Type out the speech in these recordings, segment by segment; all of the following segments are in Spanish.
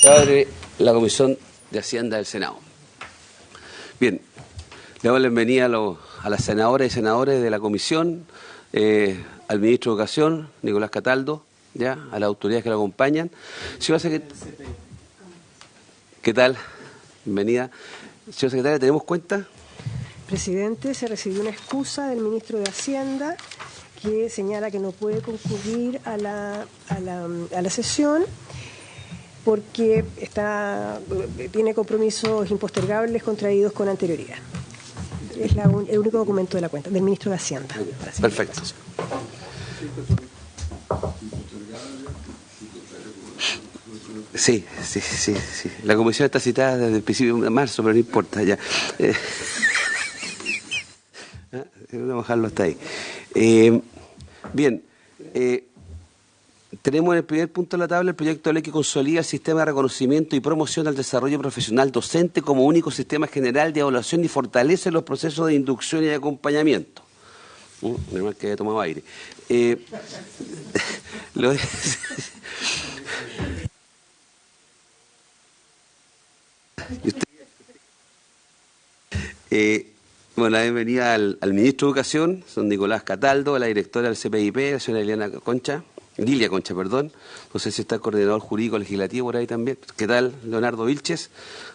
Se abre la Comisión de Hacienda del Senado. Bien, le damos la bienvenida a las senadoras y senadores de la Comisión, al Ministro de Educación, Nicolás Cataldo, ya, a las autoridades que lo acompañan. ¿Qué tal? Bienvenida. Señora Secretaria, ¿tenemos cuenta? Presidente, se recibió una excusa del Ministro de Hacienda que señala que no puede concurrir a la sesión porque tiene compromisos impostergables contraídos con anterioridad. Es el único documento de la cuenta, del Ministro de Hacienda. Perfecto. Sí. La comisión está citada desde el principio de marzo, pero no importa ya. Vamos a dejarlo hasta ahí. Bien. Tenemos en el primer punto de la tabla el proyecto de ley que consolida el sistema de reconocimiento y promoción del desarrollo profesional docente como único sistema general de evaluación y fortalece los procesos de inducción y de acompañamiento. Menos que haya tomado aire. Bueno, la bienvenida al Ministro de Educación, don Nicolás Cataldo, a la directora del CPIP, la señora Lilia Concha, perdón. No sé si está el coordinador jurídico legislativo por ahí también. ¿Qué tal? Leonardo Vilches,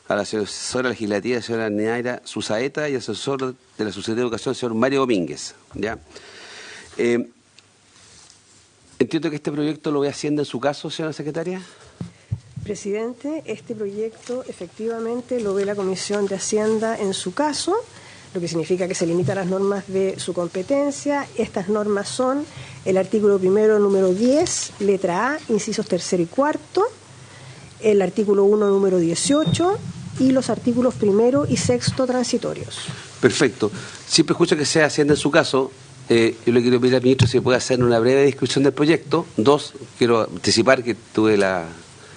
a la asesora legislativa, la señora Neaira Susaeta, y asesor de la Sociedad de Educación, el señor Mario Domínguez. ¿Ya? Entiendo que este proyecto lo ve Hacienda en su caso, señora secretaria. Presidente, este proyecto efectivamente lo ve la Comisión de Hacienda en su caso, lo que significa que se limita a las normas de su competencia. Estas normas son el artículo primero, número 10, letra A, incisos tercero y cuarto, el artículo 1, número 18 y los artículos primero y sexto transitorios. Perfecto. Siempre escucho que sea Hacienda en su caso. Yo le quiero pedir al ministro si puede hacer una breve descripción del proyecto. Dos, quiero anticipar que tuve la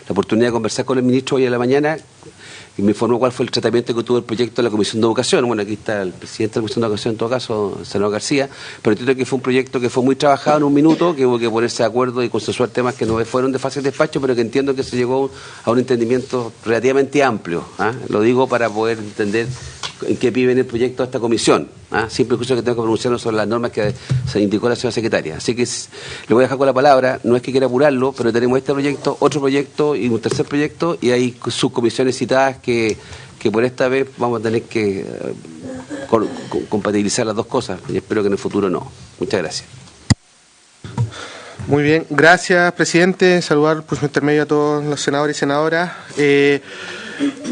oportunidad de conversar con el ministro hoy en la mañana y me informó cuál fue el tratamiento que tuvo el proyecto de la Comisión de Educación. Bueno, aquí está el presidente de la Comisión de Educación, en todo caso, el senador García, pero entiendo que fue un proyecto que fue muy trabajado en un minuto, que hubo que ponerse de acuerdo y consensuar temas que no fueron de fácil despacho, pero que entiendo que se llegó a un entendimiento relativamente amplio. Lo digo para poder entender en qué pie viene el proyecto de esta comisión. Siempre escucho que tengo que pronunciarnos sobre las normas que se indicó la señora secretaria. Así que le voy a dejar con la palabra, no es que quiera apurarlo, pero tenemos este proyecto, otro proyecto y un tercer proyecto, y hay subcomisiones citadas que por esta vez vamos a tener que compatibilizar las dos cosas, y espero que en el futuro no. Muchas gracias. Muy bien, gracias, presidente. Saludar por su intermedio a todos los senadores y senadoras.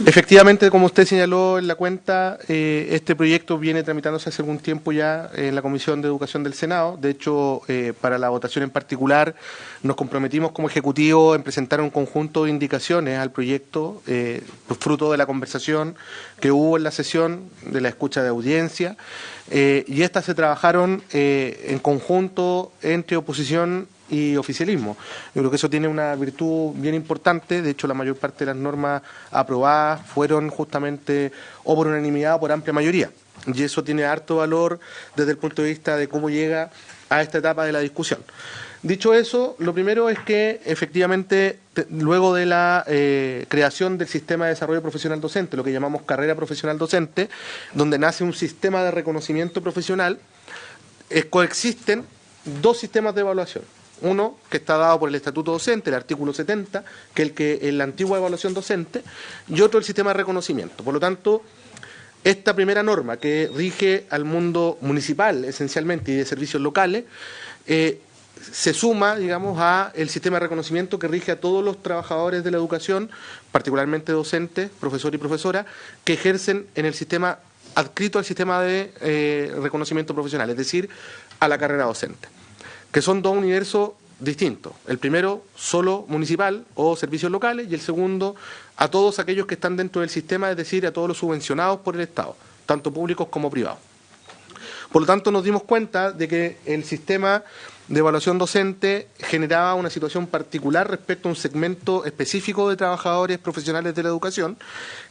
Efectivamente, como usted señaló en la cuenta, este proyecto viene tramitándose hace algún tiempo ya en la Comisión de Educación del Senado. De hecho, para la votación en particular, nos comprometimos como Ejecutivo en presentar un conjunto de indicaciones al proyecto, fruto de la conversación que hubo en la sesión de la escucha de audiencia, y estas se trabajaron en conjunto entre oposición y oficialismo. Yo creo que eso tiene una virtud bien importante. De hecho, la mayor parte de las normas aprobadas fueron justamente o por unanimidad o por amplia mayoría. Y eso tiene harto valor desde el punto de vista de cómo llega a esta etapa de la discusión. Dicho eso, lo primero es que efectivamente, luego de la creación del sistema de desarrollo profesional docente, lo que llamamos carrera profesional docente, donde nace un sistema de reconocimiento profesional, coexisten dos sistemas de evaluación. Uno que está dado por el Estatuto Docente, el artículo 70, que es la antigua evaluación docente, y otro el sistema de reconocimiento. Por lo tanto, esta primera norma que rige al mundo municipal esencialmente y de servicios locales, se suma, digamos, a el sistema de reconocimiento que rige a todos los trabajadores de la educación, particularmente docentes, profesor y profesora, que ejercen en el sistema adscrito al sistema de reconocimiento profesional, es decir, a la carrera docente, que son dos universos distintos. El primero, solo municipal o servicios locales, y el segundo, a todos aquellos que están dentro del sistema, es decir, a todos los subvencionados por el Estado, tanto públicos como privados. Por lo tanto, nos dimos cuenta de que el sistema de evaluación docente generaba una situación particular respecto a un segmento específico de trabajadores profesionales de la educación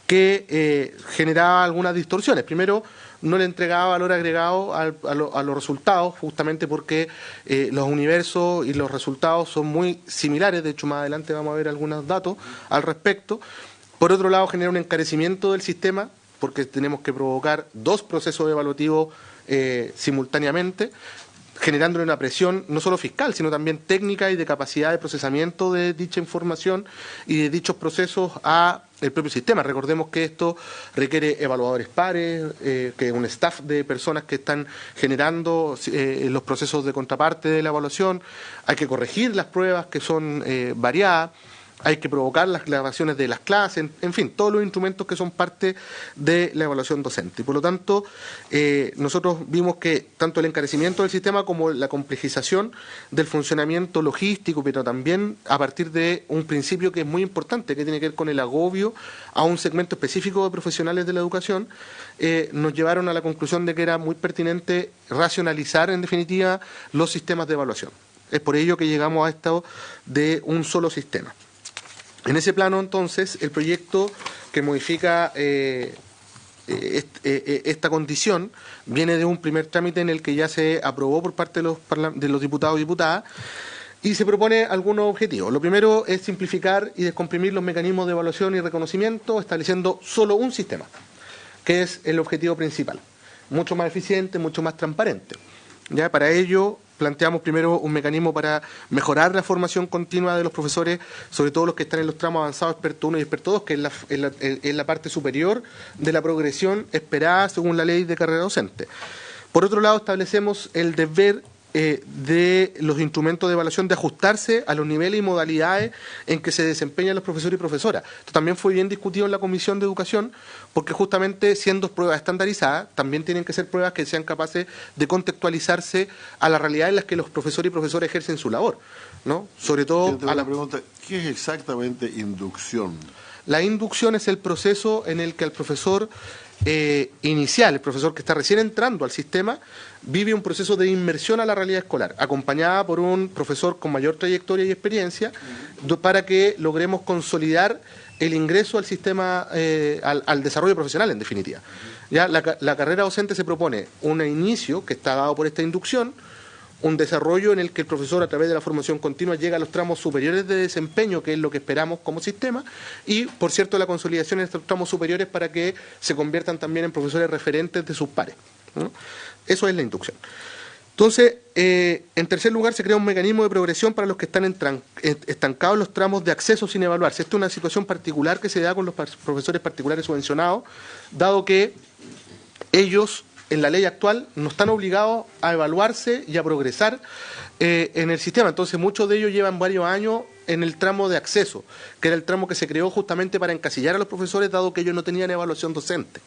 que generaba algunas distorsiones. Primero, no le entregaba valor agregado a los resultados, justamente porque los universos y los resultados son muy similares. De hecho, más adelante vamos a ver algunos datos al respecto. Por otro lado, genera un encarecimiento del sistema, porque tenemos que provocar dos procesos evaluativos simultáneamente, generándole una presión no solo fiscal, sino también técnica y de capacidad de procesamiento de dicha información y de dichos procesos a el propio sistema. Recordemos que esto requiere evaluadores pares, que es un staff de personas que están generando los procesos de contraparte de la evaluación. Hay que corregir las pruebas que son variadas. Hay que provocar las grabaciones de las clases, en fin, todos los instrumentos que son parte de la evaluación docente. Y por lo tanto, nosotros vimos que tanto el encarecimiento del sistema como la complejización del funcionamiento logístico, pero también a partir de un principio que es muy importante, que tiene que ver con el agobio a un segmento específico de profesionales de la educación, nos llevaron a la conclusión de que era muy pertinente racionalizar, en definitiva, los sistemas de evaluación. Es por ello que llegamos a esto de un solo sistema. En ese plano, entonces, el proyecto que modifica esta condición viene de un primer trámite en el que ya se aprobó por parte de los diputados y diputadas y se propone algunos objetivos. Lo primero es simplificar y descomprimir los mecanismos de evaluación y reconocimiento, estableciendo solo un sistema, que es el objetivo principal, mucho más eficiente, mucho más transparente. Ya para ello planteamos primero un mecanismo para mejorar la formación continua de los profesores, sobre todo los que están en los tramos avanzados experto 1 y experto 2, que es la parte superior de la progresión esperada según la ley de carrera docente. Por otro lado, establecemos el deber de los instrumentos de evaluación de ajustarse a los niveles y modalidades en que se desempeñan los profesores y profesoras. Esto también fue bien discutido en la Comisión de Educación, porque justamente siendo pruebas estandarizadas, también tienen que ser pruebas que sean capaces de contextualizarse a la realidad en la que los profesores y profesoras ejercen su labor, ¿no? Sobre todo a la pregunta, ¿qué es exactamente inducción? La inducción es el proceso en el que el profesor inicial, el profesor que está recién entrando al sistema, vive un proceso de inmersión a la realidad escolar, acompañada por un profesor con mayor trayectoria y experiencia, para que logremos consolidar el ingreso al sistema, al desarrollo profesional, en definitiva. Ya la carrera docente se propone un inicio que está dado por esta inducción, un desarrollo en el que el profesor, a través de la formación continua, llega a los tramos superiores de desempeño, que es lo que esperamos como sistema, y, por cierto, la consolidación en estos tramos superiores para que se conviertan también en profesores referentes de sus pares, ¿no? Eso es la inducción. Entonces, en tercer lugar, se crea un mecanismo de progresión para los que están estancados en los tramos de acceso sin evaluarse. Esta es una situación particular que se da con los profesores particulares subvencionados, dado que ellos, en la ley actual, no están obligados a evaluarse y a progresar en el sistema. Entonces, muchos de ellos llevan varios años en el tramo de acceso, que era el tramo que se creó justamente para encasillar a los profesores, dado que ellos no tenían evaluación docente.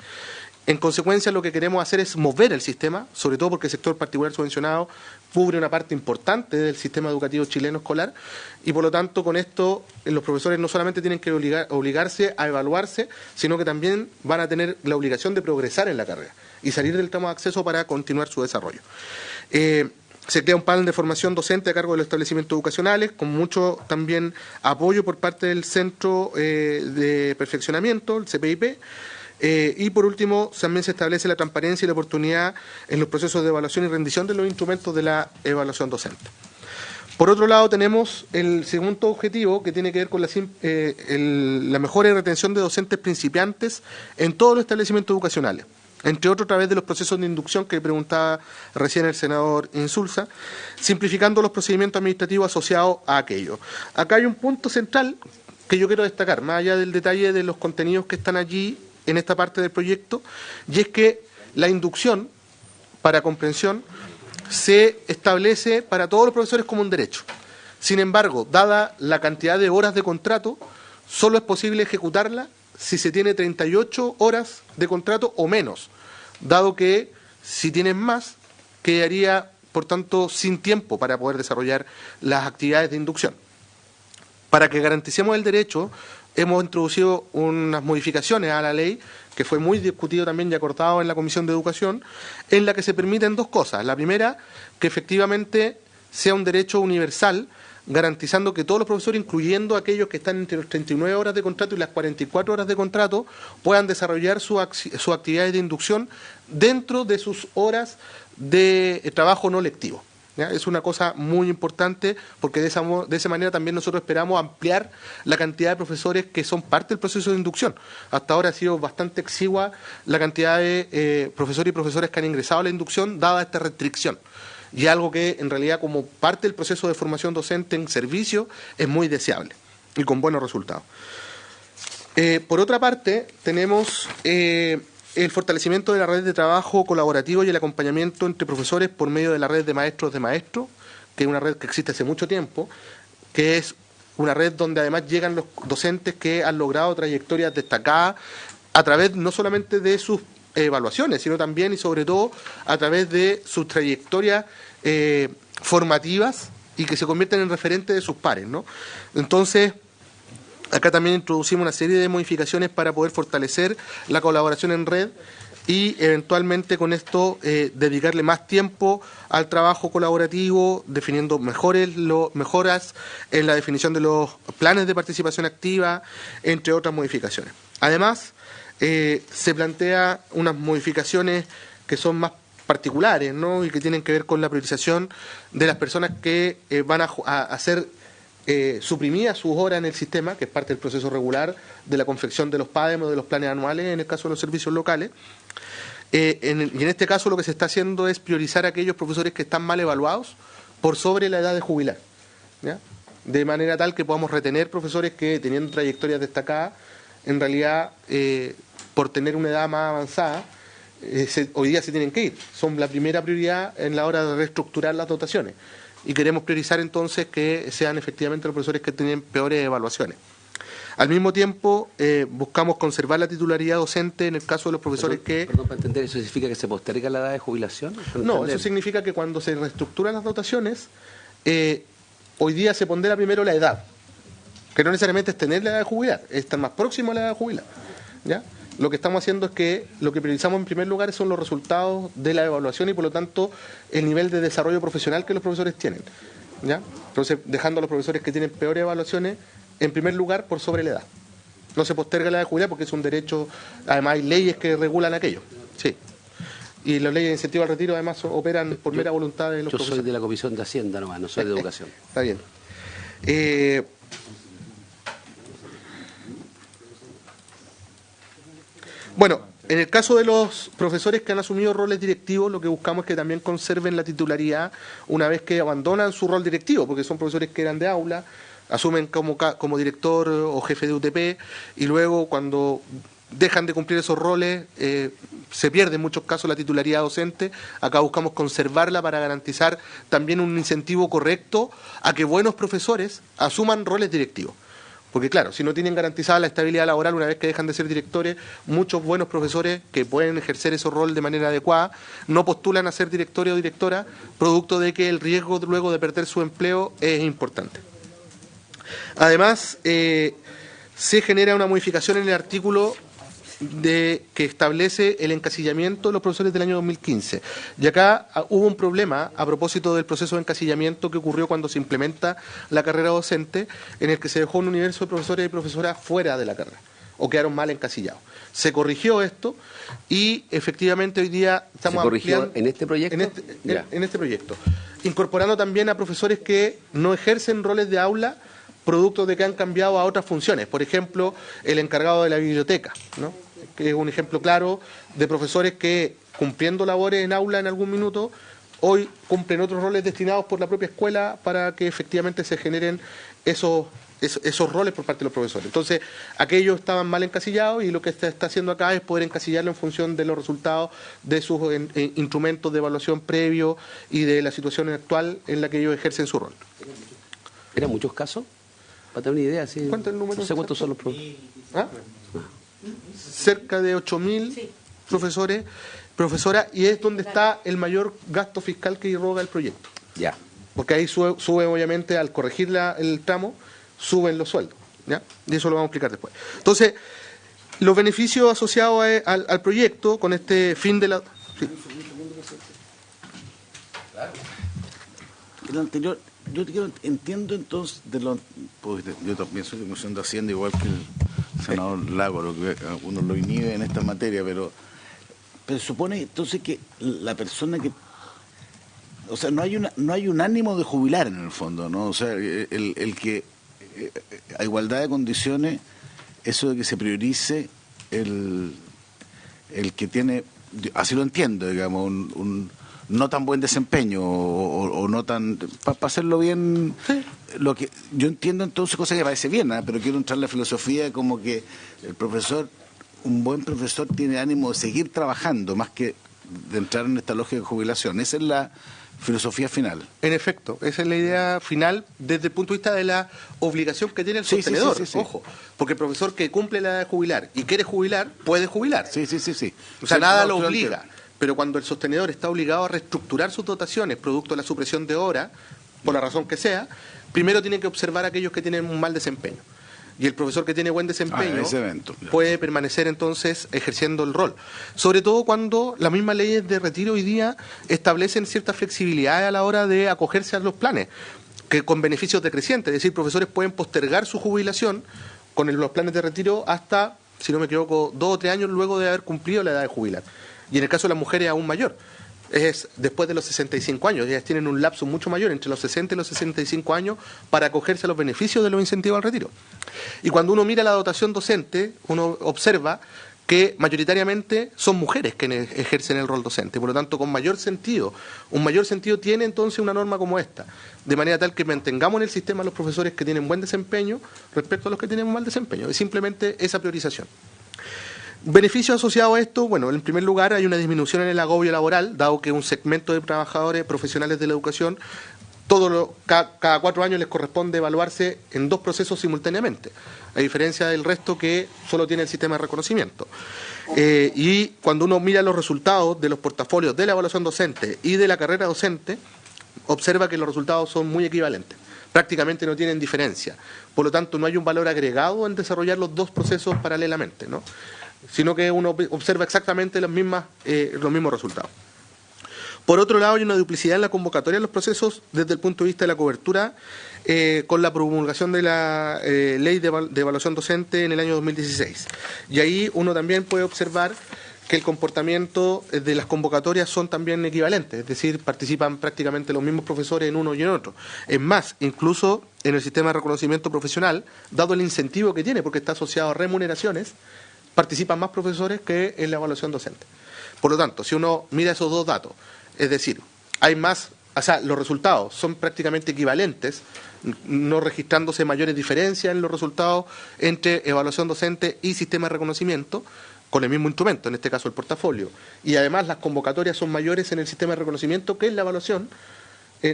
En consecuencia, lo que queremos hacer es mover el sistema, sobre todo porque el sector particular subvencionado cubre una parte importante del sistema educativo chileno escolar, y por lo tanto, con esto, los profesores no solamente tienen que obligarse a evaluarse, sino que también van a tener la obligación de progresar en la carrera y salir del tramo de acceso para continuar su desarrollo. Se crea un panel de formación docente a cargo de los establecimientos educacionales, con mucho también apoyo por parte del Centro de Perfeccionamiento, el CPIP, y por último, también se establece la transparencia y la oportunidad en los procesos de evaluación y rendición de los instrumentos de la evaluación docente. Por otro lado, tenemos el segundo objetivo, que tiene que ver con la mejora y retención de docentes principiantes en todos los establecimientos educacionales, entre otros a través de los procesos de inducción que preguntaba recién el senador Insulza, simplificando los procedimientos administrativos asociados a aquello. Acá hay un punto central que yo quiero destacar, más allá del detalle de los contenidos que están allí en esta parte del proyecto, y es que la inducción para comprensión se establece para todos los profesores como un derecho. Sin embargo, dada la cantidad de horas de contrato, solo es posible ejecutarla si se tiene 38 horas de contrato o menos, dado que si tienen más, quedaría, por tanto, sin tiempo para poder desarrollar las actividades de inducción. Para que garanticemos el derecho, hemos introducido unas modificaciones a la ley, que fue muy discutido también y acordado en la Comisión de Educación, en la que se permiten dos cosas. La primera, que efectivamente sea un derecho universal, garantizando que todos los profesores, incluyendo aquellos que están entre las 39 horas de contrato y las 44 horas de contrato, puedan desarrollar sus actividades de inducción dentro de sus horas de trabajo no lectivo. ¿Ya? Es una cosa muy importante porque de esa manera también nosotros esperamos ampliar la cantidad de profesores que son parte del proceso de inducción. Hasta ahora ha sido bastante exigua la cantidad de profesores y profesoras que han ingresado a la inducción dada esta restricción. Y algo que en realidad como parte del proceso de formación docente en servicio es muy deseable y con buenos resultados. Por otra parte, tenemos el fortalecimiento de la red de trabajo colaborativo y el acompañamiento entre profesores por medio de la red de maestros, que es una red que existe hace mucho tiempo, que es una red donde además llegan los docentes que han logrado trayectorias destacadas a través no solamente de sus evaluaciones, sino también y sobre todo a través de sus trayectorias formativas y que se convierten en referentes de sus pares, ¿no? Entonces, acá también introducimos una serie de modificaciones para poder fortalecer la colaboración en red y eventualmente con esto dedicarle más tiempo al trabajo colaborativo, definiendo mejoras en la definición de los planes de participación activa, entre otras modificaciones. Además, se plantea unas modificaciones que son más particulares, ¿no? Y que tienen que ver con la priorización de las personas que van a ser suprimidas sus horas en el sistema, que es parte del proceso regular de la confección de los PADEM o de los planes anuales en el caso de los servicios locales. Y en este caso lo que se está haciendo es priorizar a aquellos profesores que están mal evaluados por sobre la edad de jubilar, ¿ya? De manera tal que podamos retener profesores que, teniendo trayectorias destacadas, en realidad, por tener una edad más avanzada, hoy día se tienen que ir. Son la primera prioridad en la hora de reestructurar las dotaciones. Y queremos priorizar entonces que sean efectivamente los profesores que tienen peores evaluaciones. Al mismo tiempo, buscamos conservar la titularidad docente en el caso de los profesores Perdón, para entender, ¿eso significa que se posterga la edad de jubilación? No, eso significa que cuando se reestructuran las dotaciones, hoy día se pondera primero la edad, que no necesariamente es tener la edad de jubilar, es estar más próximo a la edad de jubilar, ¿ya? Lo que estamos haciendo es que lo que priorizamos en primer lugar son los resultados de la evaluación y por lo tanto el nivel de desarrollo profesional que los profesores tienen, ¿ya? Entonces, dejando a los profesores que tienen peores evaluaciones en primer lugar por sobre la edad. No se posterga la edad de jubilar porque es un derecho, además hay leyes que regulan aquello, sí. Y las leyes de incentivo al retiro además operan por mera voluntad de los profesores. Yo soy de la Comisión de Hacienda nomás, no soy de Educación. Está bien. Bueno, en el caso de los profesores que han asumido roles directivos, lo que buscamos es que también conserven la titularidad una vez que abandonan su rol directivo, porque son profesores que eran de aula, asumen como director o jefe de UTP, y luego cuando dejan de cumplir esos roles, se pierde en muchos casos la titularidad docente. Acá buscamos conservarla para garantizar también un incentivo correcto a que buenos profesores asuman roles directivos. Porque claro, si no tienen garantizada la estabilidad laboral una vez que dejan de ser directores, muchos buenos profesores que pueden ejercer ese rol de manera adecuada no postulan a ser directores o directora, producto de que el riesgo luego de perder su empleo es importante. Además, se genera una modificación en el artículo que establece el encasillamiento de los profesores del año 2015. Y acá hubo un problema a propósito del proceso de encasillamiento que ocurrió cuando se implementa la carrera docente, en el que se dejó un universo de profesores y profesoras fuera de la carrera, o quedaron mal encasillados. Se corrigió esto y efectivamente hoy día estamos ampliando. ¿En este proyecto? En este proyecto. Incorporando también a profesores que no ejercen roles de aula, producto de que han cambiado a otras funciones. Por ejemplo, el encargado de la biblioteca, ¿no? Que es un ejemplo claro de profesores que, cumpliendo labores en aula en algún minuto, hoy cumplen otros roles destinados por la propia escuela para que efectivamente se generen esos roles por parte de los profesores. Entonces, aquellos estaban mal encasillados y lo que se está haciendo acá es poder encasillarlo en función de los resultados de sus instrumentos de evaluación previo y de la situación actual en la que ellos ejercen su rol. ¿Eran muchos casos? Para tener una idea, sí. ¿Cuánto es el número? No sé cuántos son los profesores. ¿Ah? Cerca de 8.000 profesores, profesoras, y es donde está el mayor gasto fiscal que irroga el proyecto. Ya. Porque ahí sube obviamente, al corregir el tramo, suben los sueldos. ¿ya? Y eso lo vamos a explicar después. Entonces, los beneficios asociados al proyecto con este fin de la... Sí. El anterior, entiendo entonces, pues yo también soy de Comisión de Hacienda, igual que el senador Lago, lo que uno lo inhibe en esta materia, pero supone entonces que la persona que... O sea, no hay un ánimo de jubilar en el fondo, ¿no? O sea, el que a igualdad de condiciones, eso de que se priorice el que tiene, así lo entiendo, digamos, un no tan buen desempeño o no tan... Para hacerlo bien, sí. Lo que yo entiendo entonces, cosa que parece bien, ¿eh? Pero quiero entrar en la filosofía como que el profesor, un buen profesor tiene ánimo de seguir trabajando más que de entrar en esta lógica de jubilación. Esa es la filosofía final. En efecto, esa es la idea final desde el punto de vista de la obligación que tiene el sostenedor. Sí. Ojo, porque el profesor que cumple la edad de jubilar y quiere jubilar, puede jubilar. Sí. O sea, nada lo obliga. Pero cuando el sostenedor está obligado a reestructurar sus dotaciones producto de la supresión de horas, por la razón que sea, primero tiene que observar a aquellos que tienen un mal desempeño. Y el profesor que tiene buen desempeño puede permanecer entonces ejerciendo el rol. Sobre todo cuando las mismas leyes de retiro hoy día establecen cierta flexibilidad a la hora de acogerse a los planes, que con beneficios decrecientes. Es decir, profesores pueden postergar su jubilación con los planes de retiro hasta, si no me equivoco, 2 o 3 años luego de haber cumplido la edad de jubilar. Y en el caso de las mujeres aún mayor. Es después de los 65 años. Ellas tienen un lapso mucho mayor, entre los 60 y los 65 años, para acogerse a los beneficios de los incentivos al retiro. Y cuando uno mira la dotación docente, uno observa que mayoritariamente son mujeres quienes ejercen el rol docente. Por lo tanto, con mayor sentido, un mayor sentido tiene entonces una norma como esta. De manera tal que mantengamos en el sistema a los profesores que tienen buen desempeño respecto a los que tienen mal desempeño. Es simplemente esa priorización. Beneficios asociados a esto, bueno, en primer lugar hay una disminución en el agobio laboral, dado que un segmento de trabajadores profesionales de la educación, cada 4 años les corresponde evaluarse en 2 procesos simultáneamente, a diferencia del resto que solo tiene el sistema de reconocimiento. Y cuando uno mira los resultados de los portafolios de la evaluación docente y de la carrera docente, observa que los resultados son muy equivalentes. Prácticamente no tienen diferencia. Por lo tanto, no hay un valor agregado en desarrollar los 2 procesos paralelamente, ¿no? Sino que uno observa exactamente los mismos resultados. Por otro lado, hay una duplicidad en la convocatoria de los procesos desde el punto de vista de la cobertura, con la promulgación de la ley de evaluación docente en el año 2016. Y ahí uno también puede observar que el comportamiento de las convocatorias son también equivalentes, es decir, participan prácticamente los mismos profesores en uno y en otro. Es más, incluso en el sistema de reconocimiento profesional, dado el incentivo que tiene, porque está asociado a remuneraciones, participan más profesores que en la evaluación docente. Por lo tanto, si uno mira esos 2 datos, es decir, hay más, o sea, los resultados son prácticamente equivalentes, no registrándose mayores diferencias en los resultados entre evaluación docente y sistema de reconocimiento, con el mismo instrumento, en este caso el portafolio. Y además las convocatorias son mayores en el sistema de reconocimiento que en la evaluación.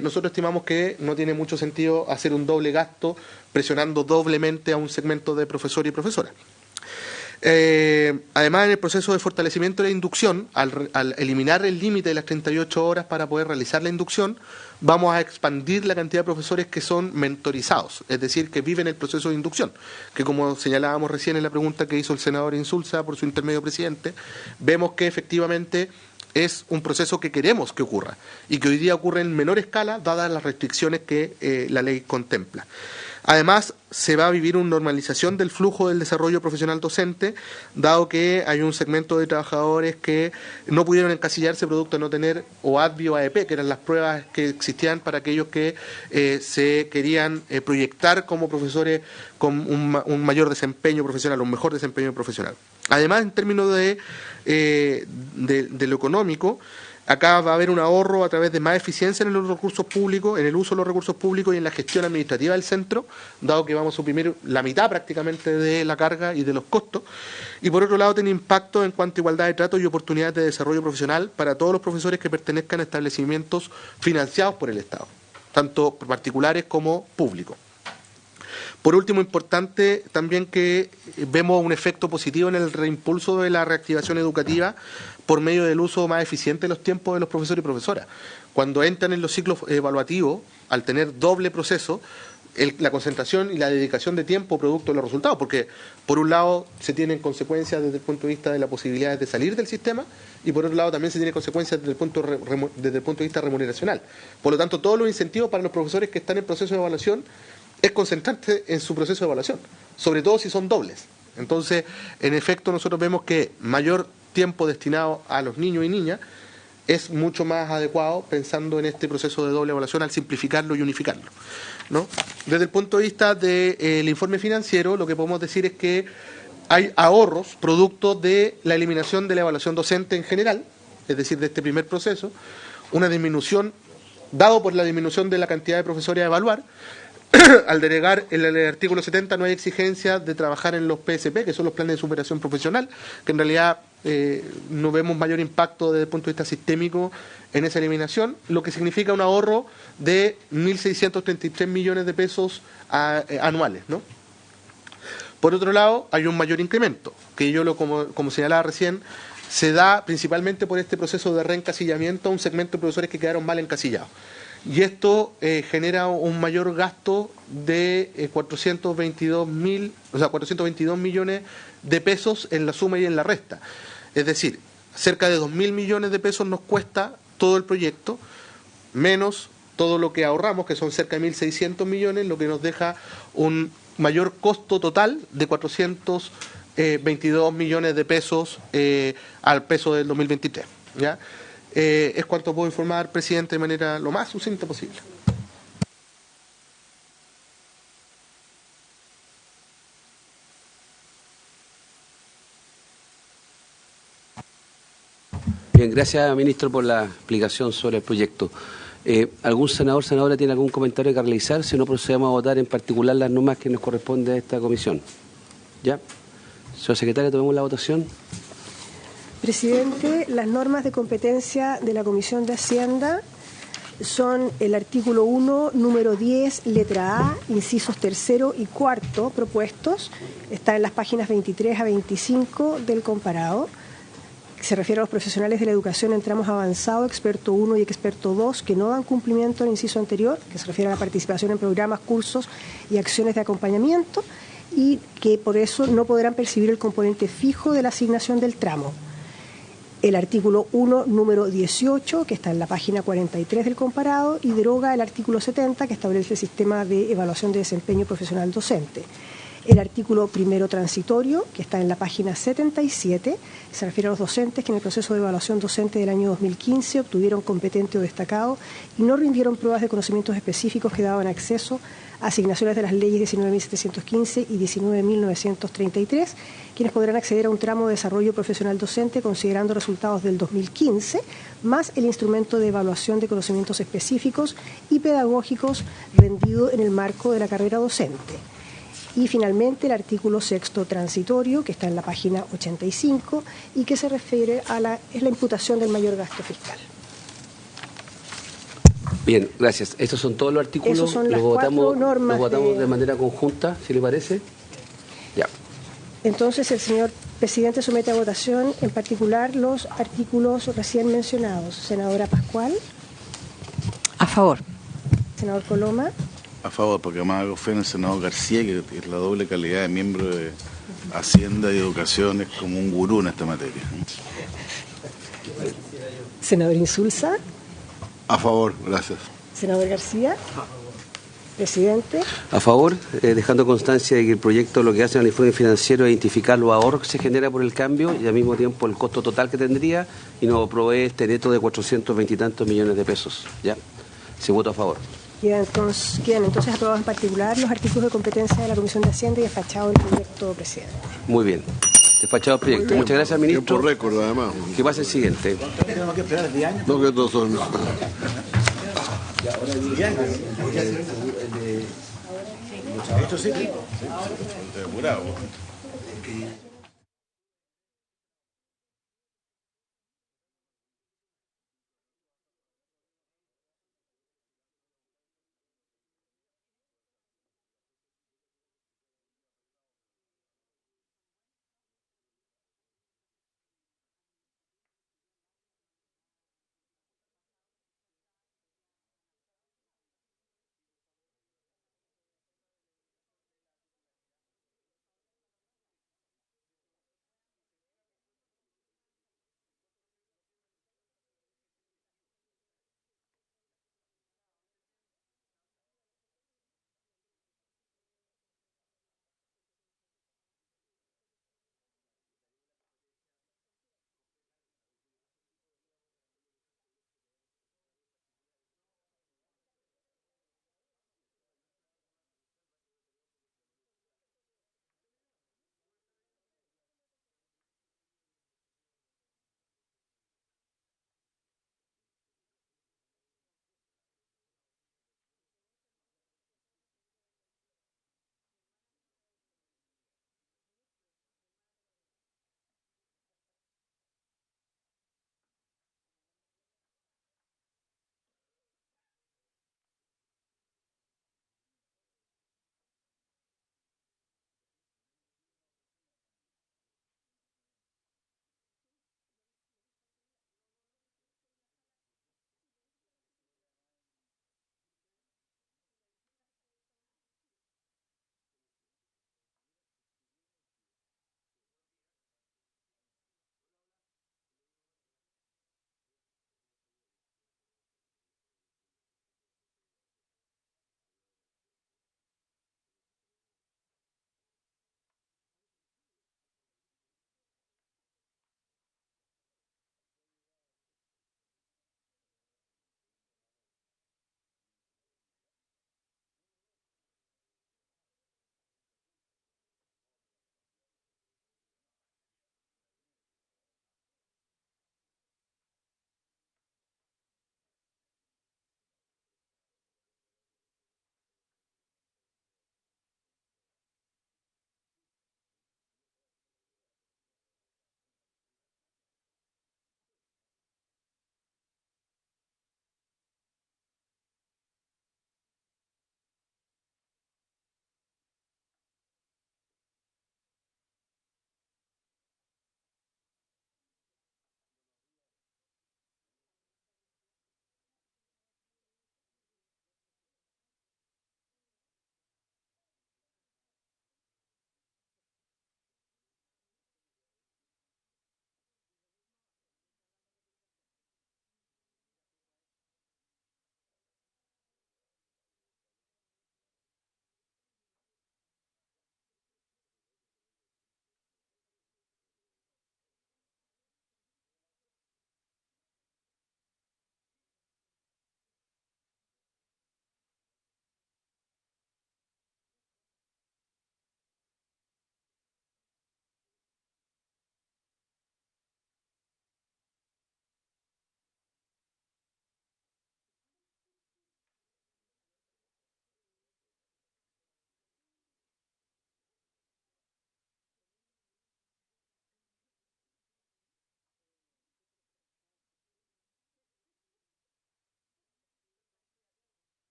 Nosotros estimamos que no tiene mucho sentido hacer un doble gasto presionando doblemente a un segmento de profesor y profesora. Además, en el proceso de fortalecimiento de la inducción, al eliminar el límite de las 38 horas para poder realizar la inducción, vamos a expandir la cantidad de profesores que son mentorizados, es decir, que viven el proceso de inducción, que como señalábamos recién en la pregunta que hizo el senador Insulza por su intermedio presidente, vemos que efectivamente es un proceso que queremos que ocurra y que hoy día ocurre en menor escala dadas las restricciones que la ley contempla. Además, se va a vivir una normalización del flujo del desarrollo profesional docente, dado que hay un segmento de trabajadores que no pudieron encasillarse producto de no tener OADBI o AEP, que eran las pruebas que existían para aquellos que se querían proyectar como profesores con un mayor desempeño profesional, un mejor desempeño profesional. Además, en términos de lo económico, acá va a haber un ahorro a través de más eficiencia en los recursos públicos, en el uso de los recursos públicos y en la gestión administrativa del centro, dado que vamos a suprimir la mitad prácticamente de la carga y de los costos. Y por otro lado, tiene impacto en cuanto a igualdad de trato y oportunidades de desarrollo profesional para todos los profesores que pertenezcan a establecimientos financiados por el Estado, tanto particulares como públicos. Por último, importante también que vemos un efecto positivo en el reimpulso de la reactivación educativa por medio del uso más eficiente de los tiempos de los profesores y profesoras. Cuando entran en los ciclos evaluativos, al tener doble proceso, la concentración y la dedicación de tiempo producto de los resultados, porque por un lado se tienen consecuencias desde el punto de vista de la posibilidad de salir del sistema y por otro lado también se tienen consecuencias desde el punto de vista remuneracional. Por lo tanto, todos los incentivos para los profesores que están en proceso de evaluación es concentrarse en su proceso de evaluación, sobre todo si son dobles. Entonces, en efecto, nosotros vemos que mayor tiempo destinado a los niños y niñas es mucho más adecuado pensando en este proceso de doble evaluación al simplificarlo y unificarlo, ¿no? Desde el punto de vista del informe financiero, lo que podemos decir es que hay ahorros producto de la eliminación de la evaluación docente en general, es decir, de este primer proceso, una disminución, dado por la disminución de la cantidad de profesores a evaluar. Al delegar en el artículo 70 no hay exigencia de trabajar en los PSP, que son los planes de superación profesional, que en realidad no vemos mayor impacto desde el punto de vista sistémico en esa eliminación, lo que significa un ahorro de 1.633 millones de pesos anuales, ¿no? Por otro lado, hay un mayor incremento, que como señalaba recién, se da principalmente por este proceso de reencasillamiento a un segmento de profesores que quedaron mal encasillados. Y esto genera un mayor gasto de 422 millones de pesos en la suma y en la resta. Es decir, cerca de 2.000 millones de pesos nos cuesta todo el proyecto, menos todo lo que ahorramos, que son cerca de 1.600 millones, lo que nos deja un mayor costo total de 422 millones de pesos al peso del 2023. ¿Ya? Es cuanto puedo informar, presidente, de manera lo más sucinta posible. Bien, gracias, ministro, por la explicación sobre el proyecto. ¿Algún senadora tiene algún comentario que realizar? Si no, procedemos a votar en particular las normas que nos corresponde a esta comisión. ¿Ya? Señor secretario, tomemos la votación. Presidente, las normas de competencia de la Comisión de Hacienda son el artículo 1, número 10, letra A, incisos tercero y cuarto propuestos. Está en las páginas 23 a 25 del comparado. Se refiere a los profesionales de la educación en tramos avanzados, experto 1 y experto 2, que no dan cumplimiento al inciso anterior, que se refiere a la participación en programas, cursos y acciones de acompañamiento, y que por eso no podrán percibir el componente fijo de la asignación del tramo. El artículo 1, número 18, que está en la página 43 del comparado, y deroga el artículo 70, que establece el sistema de evaluación de desempeño profesional docente. El artículo primero transitorio, que está en la página 77, se refiere a los docentes que en el proceso de evaluación docente del año 2015 obtuvieron competente o destacado y no rindieron pruebas de conocimientos específicos que daban acceso a asignaciones de las leyes 19.715 y 19.933, quienes podrán acceder a un tramo de desarrollo profesional docente considerando resultados del 2015, más el instrumento de evaluación de conocimientos específicos y pedagógicos rendido en el marco de la carrera docente. Y finalmente el artículo sexto transitorio, que está en la página 85 y que se refiere a la imputación del mayor gasto fiscal. Bien, gracias. Estos son todos los artículos. Esos son las cuatro normas. Los votamos de manera conjunta, si le parece. Ya. Entonces el señor presidente somete a votación en particular los artículos recién mencionados. Senadora Pascual. A favor. Senador Coloma. A favor, porque además hago fe en el senador García, que es la doble calidad de miembro de Hacienda y Educación, es como un gurú en esta materia. Senador Insulza. A favor, gracias. Senador García. Presidente. A favor, dejando constancia de que el proyecto lo que hace en el informe financiero es identificar los ahorros que se genera por el cambio y al mismo tiempo el costo total que tendría y nos provee este neto de 420 y tantos millones de pesos. ¿Ya? Se vota a favor. Quedan entonces aprobados en particular los artículos de competencia de la Comisión de Hacienda y despachado el proyecto, presidente. Muy bien. Despachado el proyecto. Muchas gracias, ministro. Tiempo récord, además. Que pase el siguiente. Tenemos que esperar 10 años. No, que estos son... Esto sí, demorado.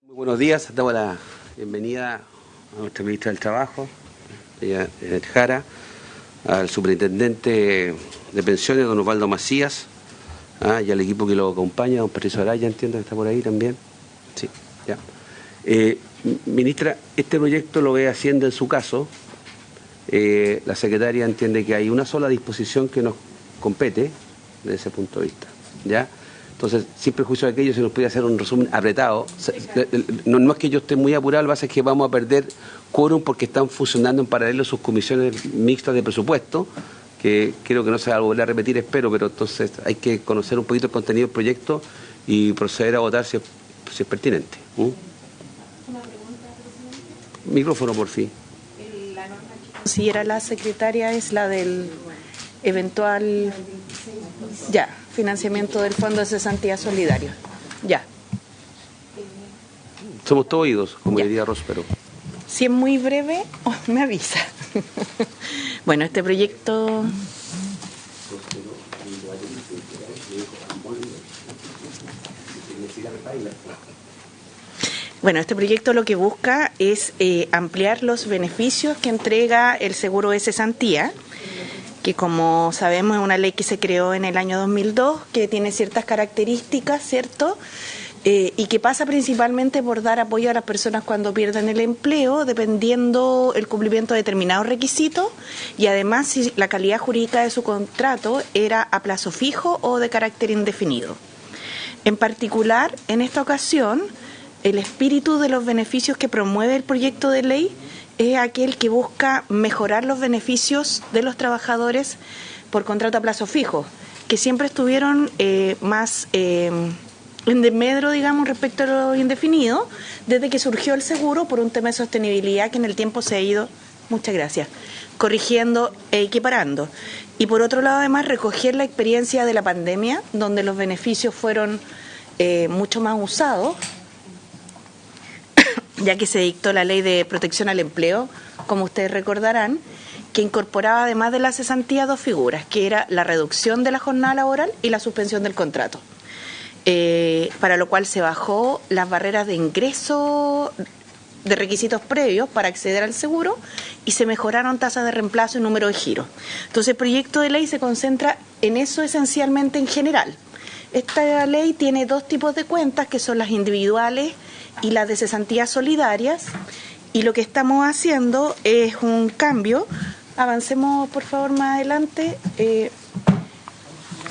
Muy buenos días, damos la bienvenida a nuestra ministra del Trabajo, Janet Jara, al superintendente de pensiones, don Osvaldo Macías, y al equipo que lo acompaña, don Patricio Araya, entiendo que está por ahí también. Sí, ya. Ministra, este proyecto lo ve Hacienda en su caso. La secretaria entiende que hay una sola disposición que nos compete desde ese punto de vista, ¿ya? Entonces, sin perjuicio de aquello, se nos puede hacer un resumen apretado. No es que yo esté muy apurado, lo que pasa es que vamos a perder quórum porque están funcionando en paralelo sus comisiones mixtas de presupuesto, que creo que no se va a volver a repetir, espero, pero entonces hay que conocer un poquito el contenido del proyecto y proceder a votar si es pertinente. Una pregunta, presidente. Micrófono, por fin. La norma que considera la secretaria es la del eventual financiamiento del Fondo de Cesantía Solidario. Somos todos oídos, como diría Rospero. Si es muy breve, me avisa. Bueno, este proyecto... Bueno, este proyecto lo que busca es ampliar los beneficios que entrega el seguro de cesantía, que como sabemos es una ley que se creó en el año 2002, que tiene ciertas características, ¿cierto?, y que pasa principalmente por dar apoyo a las personas cuando pierden el empleo, dependiendo el cumplimiento de determinados requisitos, y además si la calidad jurídica de su contrato era a plazo fijo o de carácter indefinido. En particular, en esta ocasión, el espíritu de los beneficios que promueve el proyecto de ley es aquel que busca mejorar los beneficios de los trabajadores por contrato a plazo fijo, que siempre estuvieron más en desmedro, digamos, respecto a lo indefinido, desde que surgió el seguro por un tema de sostenibilidad que en el tiempo se ha ido, muchas gracias, corrigiendo e equiparando. Y por otro lado, además, recoger la experiencia de la pandemia, donde los beneficios fueron mucho más usados, ya que se dictó la Ley de Protección al Empleo, como ustedes recordarán, que incorporaba además de la cesantía dos figuras, que era la reducción de la jornada laboral y la suspensión del contrato, para lo cual se bajó las barreras de ingreso de requisitos previos para acceder al seguro y se mejoraron tasas de reemplazo y número de giros. Entonces el proyecto de ley se concentra en eso esencialmente en general. Esta ley tiene dos tipos de cuentas, que son las individuales y las de cesantías solidarias, y lo que estamos haciendo es un cambio, avancemos por favor más adelante,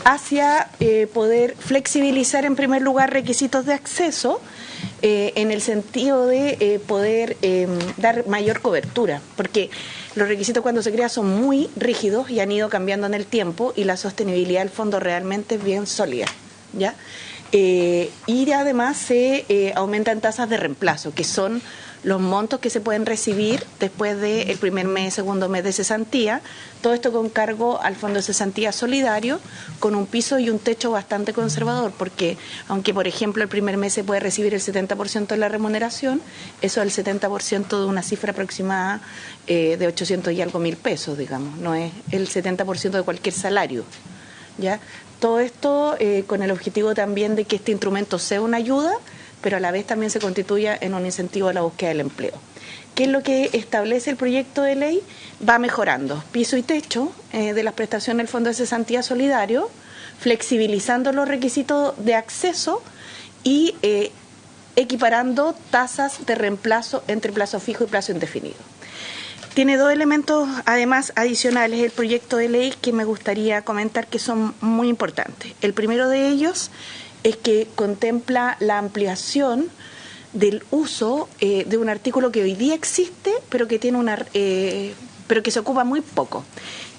hacia poder flexibilizar en primer lugar requisitos de acceso, en el sentido de poder dar mayor cobertura, porque los requisitos cuando se crean son muy rígidos y han ido cambiando en el tiempo, y la sostenibilidad del fondo realmente es bien sólida, ¿ya? Y además se aumentan tasas de reemplazo, que son los montos que se pueden recibir después del primer mes, segundo mes de cesantía, todo esto con cargo al Fondo de Cesantía Solidario, con un piso y un techo bastante conservador, porque aunque por ejemplo el primer mes se puede recibir el 70% de la remuneración, eso es el 70% de una cifra aproximada de 800 y algo mil pesos, digamos, no es el 70% de cualquier salario, ¿ya? Todo esto con el objetivo también de que este instrumento sea una ayuda, pero a la vez también se constituya en un incentivo a la búsqueda del empleo. ¿Qué es lo que establece el proyecto de ley? Va mejorando piso y techo de las prestaciones del Fondo de Cesantía Solidario, flexibilizando los requisitos de acceso y equiparando tasas de reemplazo entre plazo fijo y plazo indefinido. Tiene dos elementos, además, adicionales el proyecto de ley que me gustaría comentar que son muy importantes. El primero de ellos es que contempla la ampliación del uso de un artículo que hoy día existe, pero que tiene pero que se ocupa muy poco,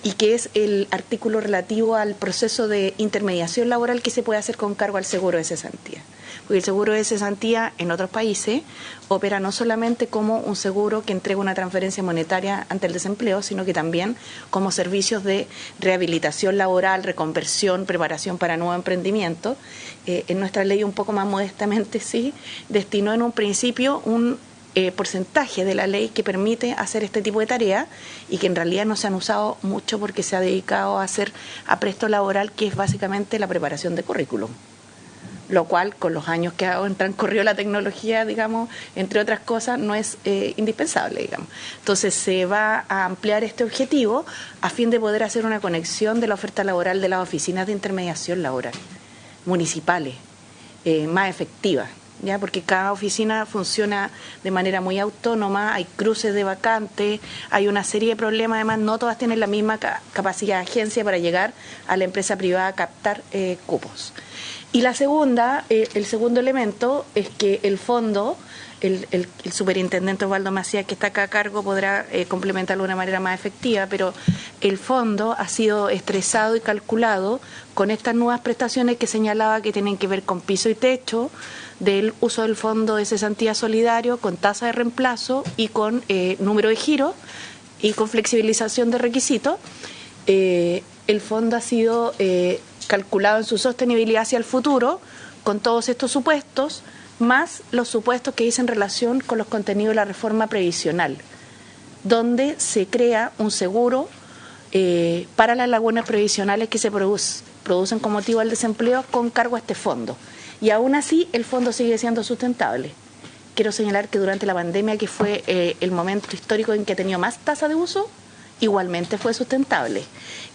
y que es el artículo relativo al proceso de intermediación laboral que se puede hacer con cargo al seguro de cesantía. Porque el seguro de cesantía en otros países opera no solamente como un seguro que entrega una transferencia monetaria ante el desempleo, sino que también como servicios de rehabilitación laboral, reconversión, preparación para nuevo emprendimiento. En nuestra ley, un poco más modestamente, sí, destinó en un principio un porcentaje de la ley que permite hacer este tipo de tareas, y que en realidad no se han usado mucho porque se ha dedicado a hacer apresto laboral, que es básicamente la preparación de currículum. lo cual con los años que han transcurrido la tecnología, digamos, entre otras cosas, no es indispensable, digamos. Entonces se va a ampliar este objetivo a fin de poder hacer una conexión de la oferta laboral de las oficinas de intermediación laboral municipales más efectiva, ¿ya? Porque cada oficina funciona de manera muy autónoma, hay cruces de vacantes, hay una serie de problemas, además no todas tienen la misma capacidad de agencia para llegar a la empresa privada a captar cupos. Y la segunda, el segundo elemento es que el fondo, el superintendente Osvaldo Macías, que está acá a cargo, podrá complementarlo de una manera más efectiva, pero el fondo ha sido estresado y calculado con estas nuevas prestaciones que señalaba que tienen que ver con piso y techo, del uso del fondo de cesantía solidario, con tasa de reemplazo y con número de giro y con flexibilización de requisitos. El fondo ha sido calculado en su sostenibilidad hacia el futuro con todos estos supuestos, más los supuestos que dicen relación con los contenidos de la reforma previsional, donde se crea un seguro para las lagunas previsionales que se producen con motivo del desempleo con cargo a este fondo. Y aún así el fondo sigue siendo sustentable. Quiero señalar que durante la pandemia, que fue el momento histórico en que ha tenido más tasa de uso, igualmente fue sustentable.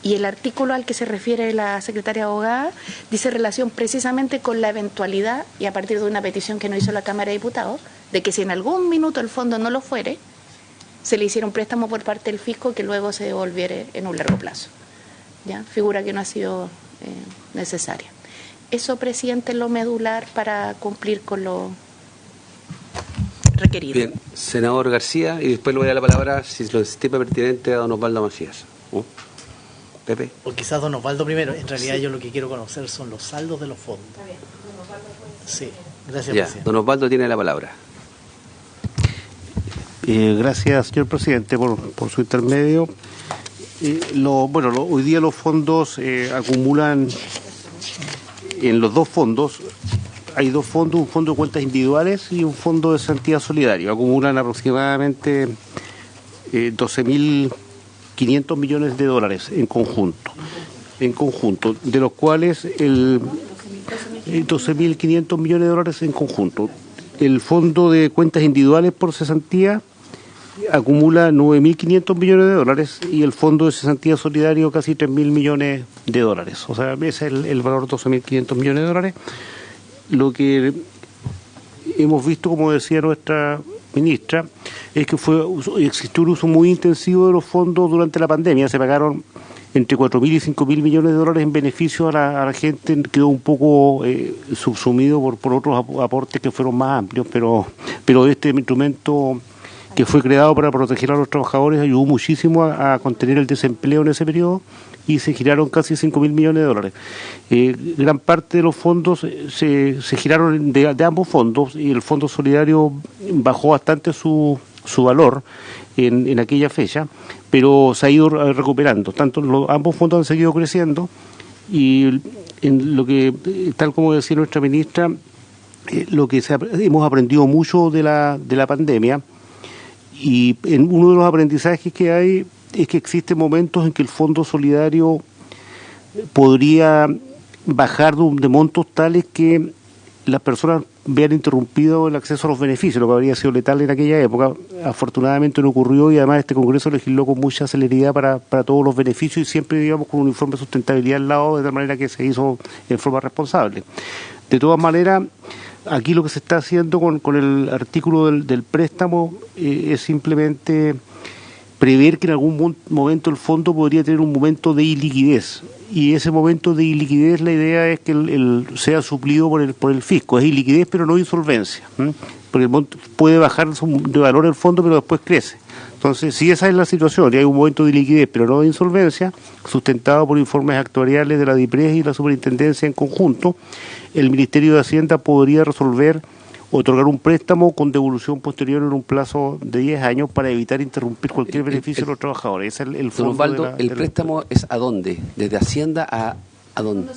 Y el artículo al que se refiere la secretaria abogada dice relación precisamente con la eventualidad, y a partir de una petición que nos hizo la Cámara de Diputados, de que si en algún minuto el fondo no lo fuere, se le hiciera un préstamo por parte del fisco que luego se devolviera en un largo plazo. ¿Ya? Figura que no ha sido necesaria. Eso, presidente, es lo medular para cumplir con lo requerido. Bien, senador García, y después le voy a dar la palabra, si lo estima pertinente, a don Osvaldo Macías. Pepe. O quizás don Osvaldo primero. En realidad yo lo que quiero conocer son los saldos de los fondos. Sí, gracias, Ya, presidente. don Osvaldo tiene la palabra. Gracias, señor presidente, por su intermedio. Hoy día los fondos acumulan en los dos fondos. Hay dos fondos, un fondo de cuentas individuales y un fondo de cesantía solidario. Acumulan aproximadamente 12.500 millones de dólares en conjunto, de los cuales 12.500 millones de dólares en conjunto. El fondo de cuentas individuales por cesantía acumula 9.500 millones de dólares y el fondo de cesantía solidario casi 3.000 millones de dólares. O sea, ese es el valor de 12.500 millones de dólares. Lo que hemos visto, como decía nuestra ministra, es que existió un uso muy intensivo de los fondos durante la pandemia. Se pagaron entre 4.000 y 5.000 millones de dólares en beneficio a la gente. Quedó un poco subsumido por otros aportes que fueron más amplios, pero este instrumento que fue creado para proteger a los trabajadores ayudó muchísimo a contener el desempleo en ese periodo y se giraron casi 5.000 millones de dólares. Gran parte de los fondos se giraron de ambos fondos y el Fondo Solidario bajó bastante su valor en aquella fecha, pero se ha ido recuperando. Ambos fondos han seguido creciendo y en lo que, tal como decía nuestra ministra, hemos aprendido mucho de la pandemia. Y en uno de los aprendizajes que hay es que existen momentos en que el Fondo Solidario podría bajar de montos tales que las personas vean interrumpido el acceso a los beneficios, lo que habría sido letal en aquella época. Afortunadamente no ocurrió y además este Congreso legisló con mucha celeridad para todos los beneficios y siempre, digamos, con un informe de sustentabilidad al lado, de tal manera que se hizo en forma responsable. De todas maneras, aquí lo que se está haciendo con el artículo del préstamo es simplemente prever que en algún momento el fondo podría tener un momento de iliquidez. Y ese momento de iliquidez, la idea es que sea suplido por el fisco. Es iliquidez, pero no insolvencia. Porque puede bajar de valor el fondo, pero después crece. Entonces, si esa es la situación, y hay un momento de liquidez, pero no de insolvencia, sustentado por informes actuariales de la DIPRES y la Superintendencia en conjunto, el Ministerio de Hacienda podría otorgar un préstamo con devolución posterior en un plazo de 10 años para evitar interrumpir cualquier beneficio de los trabajadores. Ese es el fondo. Don Osvaldo, ¿el préstamo es a dónde? ¿Desde Hacienda a dónde?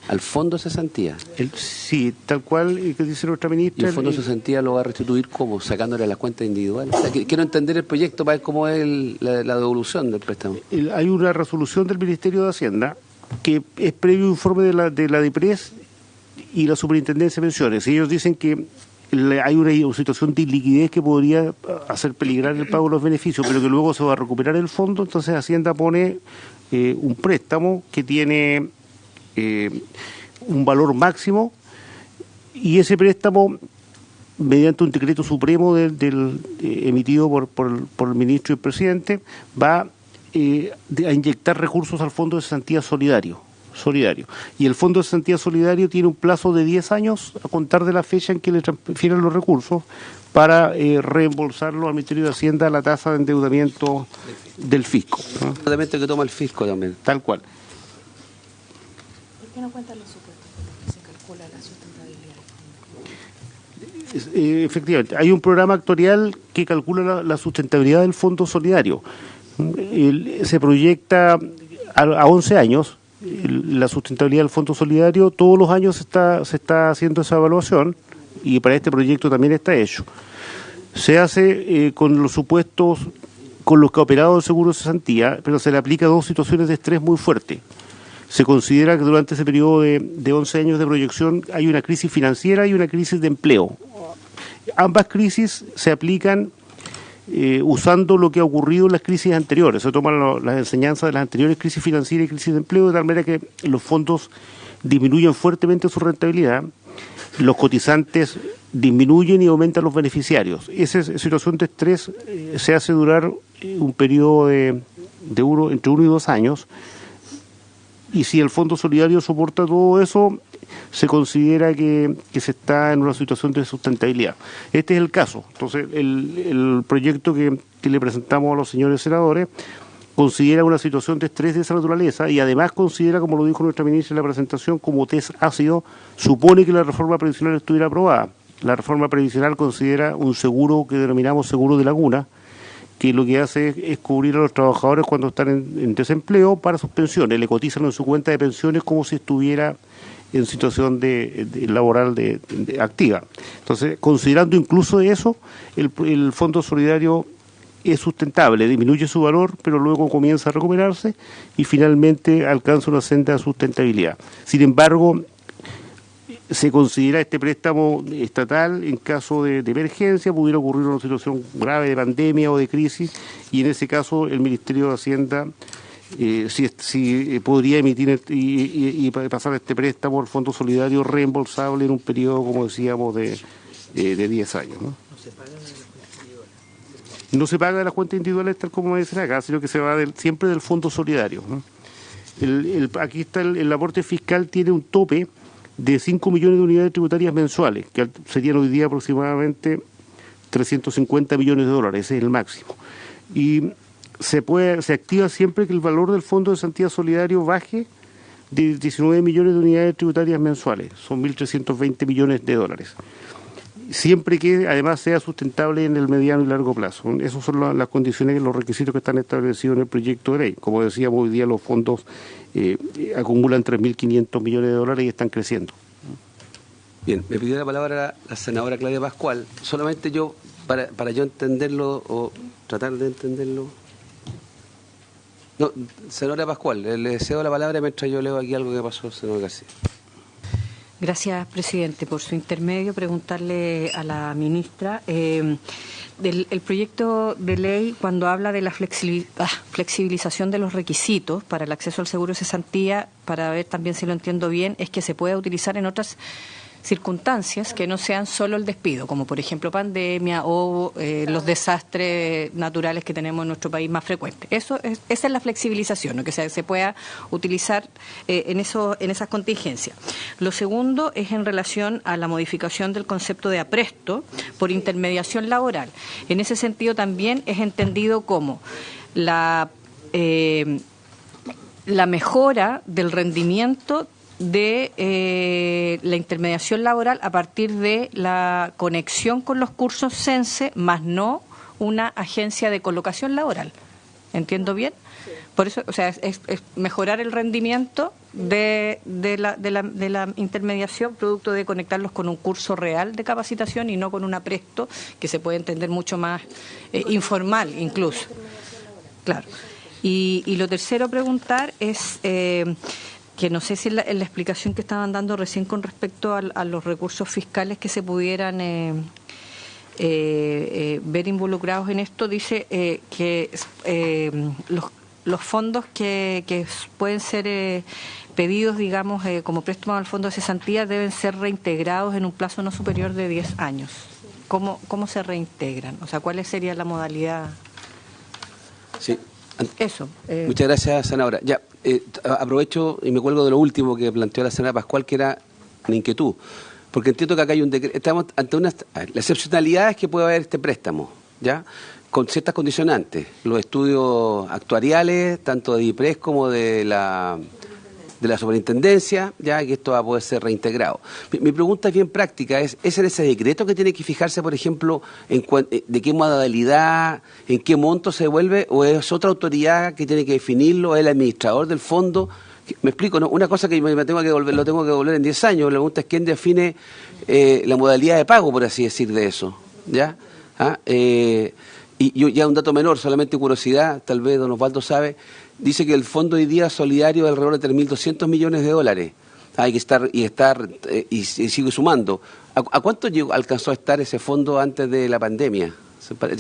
Al Fondo de Cesantía. Sí, tal cual que dice nuestra ministra. ¿Y el Fondo de Cesantía lo va a restituir cómo? ¿Sacándole a las cuentas individuales? O sea, quiero entender el proyecto para ver cómo es la devolución del préstamo. Hay una resolución del Ministerio de Hacienda que es previo informe de la DIPRES y la Superintendencia de Pensiones. Ellos dicen que hay una situación de iliquidez que podría hacer peligrar el pago de los beneficios, pero que luego se va a recuperar el fondo. Entonces Hacienda pone un préstamo que tiene un valor máximo, y ese préstamo, mediante un decreto supremo emitido por el ministro y el presidente, va a inyectar recursos al Fondo de Cesantía Solidario. Y el Fondo de Cesantía Solidario tiene un plazo de 10 años a contar de la fecha en que le transfieren los recursos para reembolsarlo al Ministerio de Hacienda a la tasa de endeudamiento del fisco, ¿no? El endeudamiento que toma el fisco también. Tal cual. ¿Por qué no cuentan los supuestos con los que se calcula la sustentabilidad? Efectivamente, hay un programa actuarial que calcula la sustentabilidad del Fondo Solidario. Se proyecta a 11 años la sustentabilidad del Fondo Solidario. Todos los años se está haciendo esa evaluación, y para este proyecto también está hecho. Se hace con los supuestos con los que ha operado el seguro de cesantía, pero se le aplica 2 situaciones de estrés muy fuertes. Se considera que durante ese periodo de 11 años de proyección hay una crisis financiera y una crisis de empleo. Ambas crisis se aplican usando lo que ha ocurrido en las crisis anteriores. Se toman las enseñanzas de las anteriores crisis financieras y crisis de empleo, de tal manera que los fondos disminuyen fuertemente su rentabilidad, los cotizantes disminuyen y aumentan los beneficiarios. Esa situación de estrés se hace durar un periodo entre 1 y 2 años, y si el Fondo Solidario soporta todo eso, se considera que se está en una situación de sustentabilidad. Este es el caso. Entonces, el proyecto que le presentamos a los señores senadores considera una situación de estrés de esa naturaleza, y además considera, como lo dijo nuestra ministra en la presentación, como test ácido, supone que la reforma previsional estuviera aprobada. La reforma previsional considera un seguro que denominamos seguro de laguna, que lo que hace es cubrir a los trabajadores cuando están en desempleo para sus pensiones. Le cotizan en su cuenta de pensiones como si estuviera en situación laboral activa. Entonces, considerando incluso eso, el Fondo Solidario es sustentable, disminuye su valor, pero luego comienza a recuperarse y finalmente alcanza una senda de sustentabilidad. Sin embargo, se considera este préstamo estatal en caso de emergencia, pudiera ocurrir una situación grave de pandemia o de crisis, y en ese caso el Ministerio de Hacienda si podría emitir y pasar este préstamo al Fondo Solidario reembolsable en un periodo, como decíamos, de 10 años, ¿no? No se paga de las cuentas individuales tal como dicen acá, sino que se va siempre del Fondo Solidario, ¿no? Aquí está el aporte fiscal, tiene un tope de 5 millones de unidades tributarias mensuales, que serían hoy día aproximadamente 350 millones de dólares, ese es el máximo. Y se activa siempre que el valor del Fondo de Cesantía Solidario baje de 19 millones de unidades tributarias mensuales, son 1.320 millones de dólares. Siempre que además sea sustentable en el mediano y largo plazo. Esas son las condiciones y los requisitos que están establecidos en el proyecto de ley. Como decíamos, hoy día los fondos acumulan 3.500 millones de dólares y están creciendo. Bien, me pidió la palabra la senadora Claudia Pascual. Solamente yo, para yo entenderlo o tratar de entenderlo. No, senadora Pascual, le cedo la palabra mientras yo leo aquí algo que pasó, senador García. Gracias, presidente. Por su intermedio, preguntarle a la ministra el proyecto de ley, cuando habla de la flexibilización de los requisitos para el acceso al seguro de cesantía, para ver también si lo entiendo bien, es que se pueda utilizar en otras circunstancias que no sean solo el despido, como por ejemplo pandemia o los desastres naturales que tenemos en nuestro país más frecuentes. Esa es la flexibilización, ¿no? Que se pueda utilizar en esas contingencias. Lo segundo es en relación a la modificación del concepto de apresto por intermediación laboral. En ese sentido también es entendido como la mejora del rendimiento de la intermediación laboral a partir de la conexión con los cursos CENSE, más no una agencia de colocación laboral. ¿Entiendo bien? Sí. Por eso, o sea, es mejorar el rendimiento de la intermediación, producto de conectarlos con un curso real de capacitación y no con un apresto que se puede entender mucho más informal incluso. Claro. Y lo tercero preguntar es que no sé si en la explicación que estaban dando recién con respecto a los recursos fiscales que se pudieran ver involucrados en esto, dice que los fondos que pueden ser pedidos, digamos, como préstamo al fondo de cesantía deben ser reintegrados en un plazo no superior de 10 años. ¿Cómo se reintegran? O sea, ¿cuál sería la modalidad? Sí. Eso. Muchas gracias, senadora. Ya, aprovecho y me cuelgo de lo último que planteó la senadora Pascual, que era una inquietud. Porque entiendo que acá hay un decreto. Estamos ante una. La excepcionalidad es que puede haber este préstamo, ¿ya? Con ciertas condicionantes. Los estudios actuariales, tanto de IPRES como de la superintendencia, ya que esto va a poder ser reintegrado. Mi pregunta es bien práctica, ¿es en ese decreto que tiene que fijarse, por ejemplo, de qué modalidad, en qué monto se devuelve, o es otra autoridad que tiene que definirlo, es el administrador del fondo? Me explico, ¿no? Una cosa que lo tengo que devolver en 10 años, la pregunta es quién define la modalidad de pago, por así decir, de eso, ¿ya? Y ya un dato menor, solamente curiosidad, tal vez don Osvaldo sabe, dice que el fondo hoy día solidario es alrededor de 3.200 millones de dólares. Hay que estar y sigue sumando. ¿A cuánto alcanzó a estar ese fondo antes de la pandemia?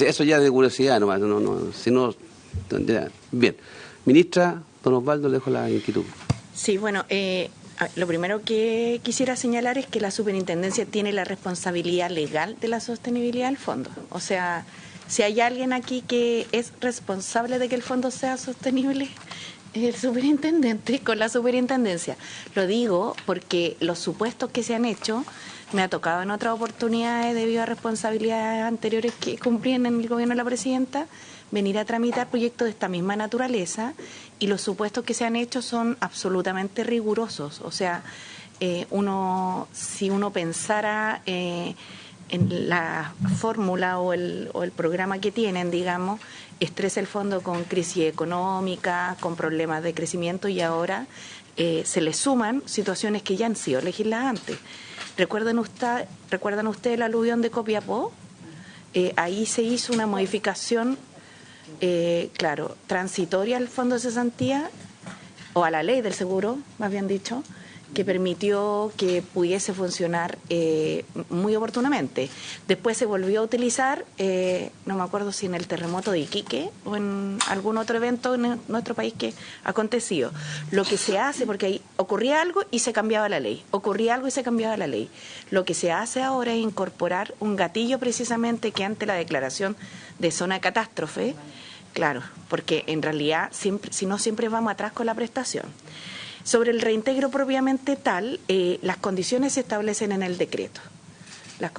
Eso ya de curiosidad nomás. Ya. Bien. Ministra, don Osvaldo, le dejo la inquietud. Sí, bueno, lo primero que quisiera señalar es que la superintendencia tiene la responsabilidad legal de la sostenibilidad del fondo. O sea, si hay alguien aquí que es responsable de que el fondo sea sostenible, es el superintendente con la superintendencia. Lo digo porque los supuestos que se han hecho, me ha tocado en otras oportunidades debido a responsabilidades anteriores que cumplían en el gobierno de la presidenta, venir a tramitar proyectos de esta misma naturaleza, y los supuestos que se han hecho son absolutamente rigurosos. O sea, si uno pensara en la fórmula o el programa que tienen, digamos, estresa el fondo con crisis económica, con problemas de crecimiento, y ahora se le suman situaciones que ya han sido legisladas antes. ¿Recuerdan ustedes el aluvión de Copiapó? Ahí se hizo una modificación, transitoria al fondo de cesantía, o a la ley del seguro, más bien dicho, que permitió que pudiese funcionar muy oportunamente. Después se volvió a utilizar, no me acuerdo si en el terremoto de Iquique o en algún otro evento en nuestro país que ha acontecido. Lo que se hace, porque ahí ocurría algo y se cambiaba la ley, lo que se hace ahora es incorporar un gatillo precisamente que ante la declaración de zona de catástrofe, claro, porque en realidad si no siempre vamos atrás con la prestación. Sobre el reintegro propiamente tal, las condiciones se establecen en el decreto. La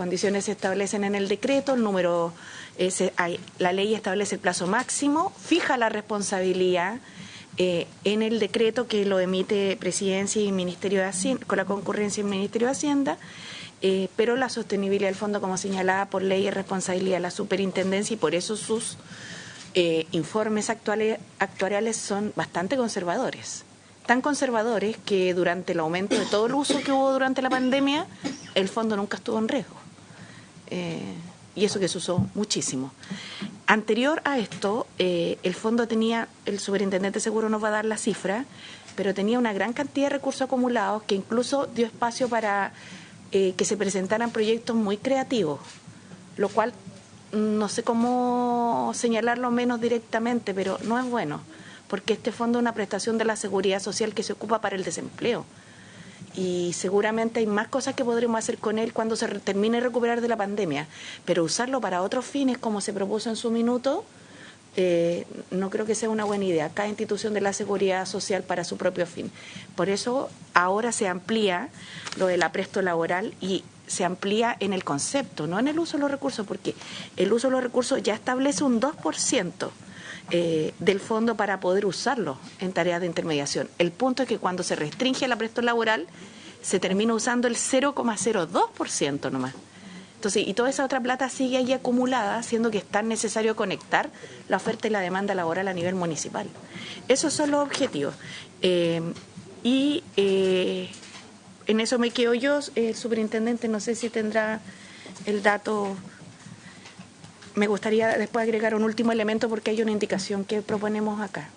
ley establece el plazo máximo, fija la responsabilidad en el decreto que lo emite Presidencia y Ministerio de Hacienda, con la concurrencia del Ministerio de Hacienda, pero la sostenibilidad del fondo, como señalada por ley, es responsabilidad de la superintendencia, y por eso sus informes actuariales son bastante conservadores. Tan conservadores que durante el aumento de todo el uso que hubo durante la pandemia, el fondo nunca estuvo en riesgo. Y eso que se usó muchísimo. Anterior a esto, el fondo tenía, el superintendente seguro nos va a dar la cifra, pero tenía una gran cantidad de recursos acumulados que incluso dio espacio para que se presentaran proyectos muy creativos, lo cual no sé cómo señalarlo menos directamente, pero no es bueno, porque este fondo es una prestación de la seguridad social que se ocupa para el desempleo. Y seguramente hay más cosas que podremos hacer con él cuando se termine de recuperar de la pandemia, pero usarlo para otros fines, como se propuso en su minuto, no creo que sea una buena idea. Cada institución de la seguridad social para su propio fin. Por eso ahora se amplía lo del apresto laboral, y se amplía en el concepto, no en el uso de los recursos, porque el uso de los recursos ya establece un 2% del fondo para poder usarlo en tareas de intermediación. El punto es que cuando se restringe el apresto laboral, se termina usando el 0,02% nomás. Entonces, y toda esa otra plata sigue ahí acumulada, siendo que es tan necesario conectar la oferta y la demanda laboral a nivel municipal. Esos son los objetivos. En eso me quedo yo. El superintendente, no sé si tendrá el dato. Me gustaría después agregar un último elemento, porque hay una indicación que proponemos acá.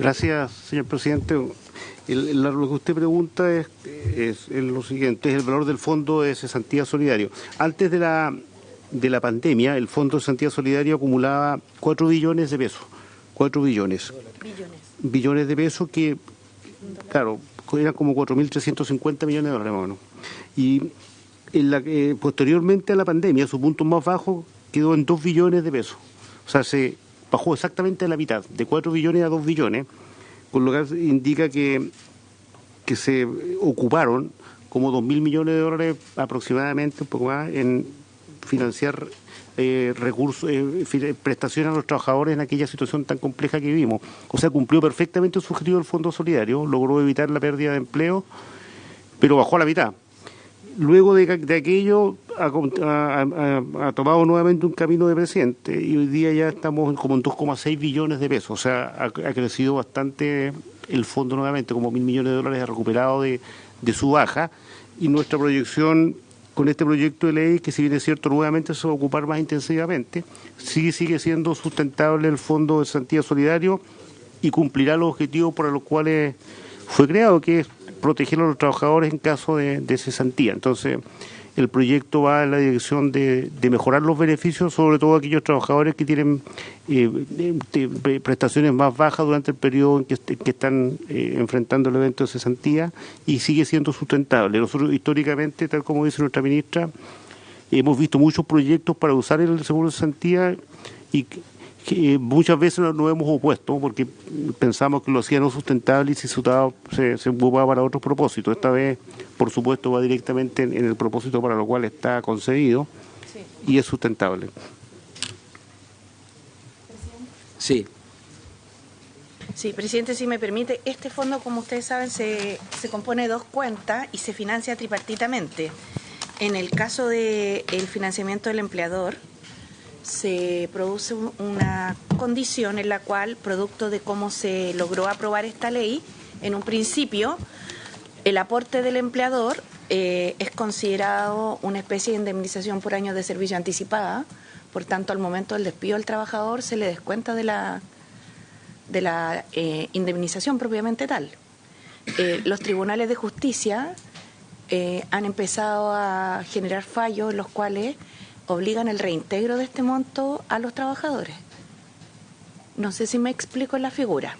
Gracias, señor presidente. Lo que usted pregunta es lo siguiente, es el valor del Fondo de Cesantía Solidario. Antes de la pandemia, el Fondo de Cesantía Solidario acumulaba 4 billones de pesos. 4 billones. Billones de pesos que, claro, eran como 4.350 millones de dólares más o menos. Y posteriormente a la pandemia, su punto más bajo quedó en 2 billones de pesos. O sea, se bajó exactamente a la mitad, de 4 billones a 2 billones, con lo que indica que se ocuparon como 2.000 millones de dólares aproximadamente, un poco más, en financiar recursos, prestaciones a los trabajadores en aquella situación tan compleja que vivimos. O sea, cumplió perfectamente su objetivo del Fondo Solidario, logró evitar la pérdida de empleo, pero bajó a la mitad. Luego de aquello ha tomado nuevamente un camino decreciente y hoy día ya estamos como en 2,6 billones de pesos. O sea, ha crecido bastante el fondo nuevamente, como 1.000 millones de dólares ha recuperado de su baja, y nuestra proyección con este proyecto de ley, que si bien es cierto nuevamente se va a ocupar más intensivamente, sigue siendo sustentable el Fondo de Cesantía Solidario y cumplirá los objetivos para los cuales fue creado, que es proteger a los trabajadores en caso de cesantía. Entonces, el proyecto va en la dirección de mejorar los beneficios, sobre todo aquellos trabajadores que tienen prestaciones más bajas durante el periodo en que están enfrentando el evento de cesantía, y sigue siendo sustentable. Nosotros históricamente, tal como dice nuestra ministra, hemos visto muchos proyectos para usar el seguro de cesantía y que muchas veces nos hemos opuesto porque pensamos que lo hacía no sustentable y se ocupaba para otros propósitos. Esta vez, por supuesto, va directamente en el propósito para lo cual está concebido, y es sustentable. Sí. Sí, presidente, si me permite, este fondo, como ustedes saben, se compone de 2 cuentas y se financia tripartitamente. En el caso del financiamiento del empleador, se produce una condición en la cual, producto de cómo se logró aprobar esta ley, en un principio, el aporte del empleador es considerado una especie de indemnización por años de servicio anticipada. Por tanto, al momento del despido del trabajador se le descuenta de la indemnización propiamente tal. Los tribunales de justicia han empezado a generar fallos en los cuales obligan el reintegro de este monto a los trabajadores. No sé si me explico en la figura.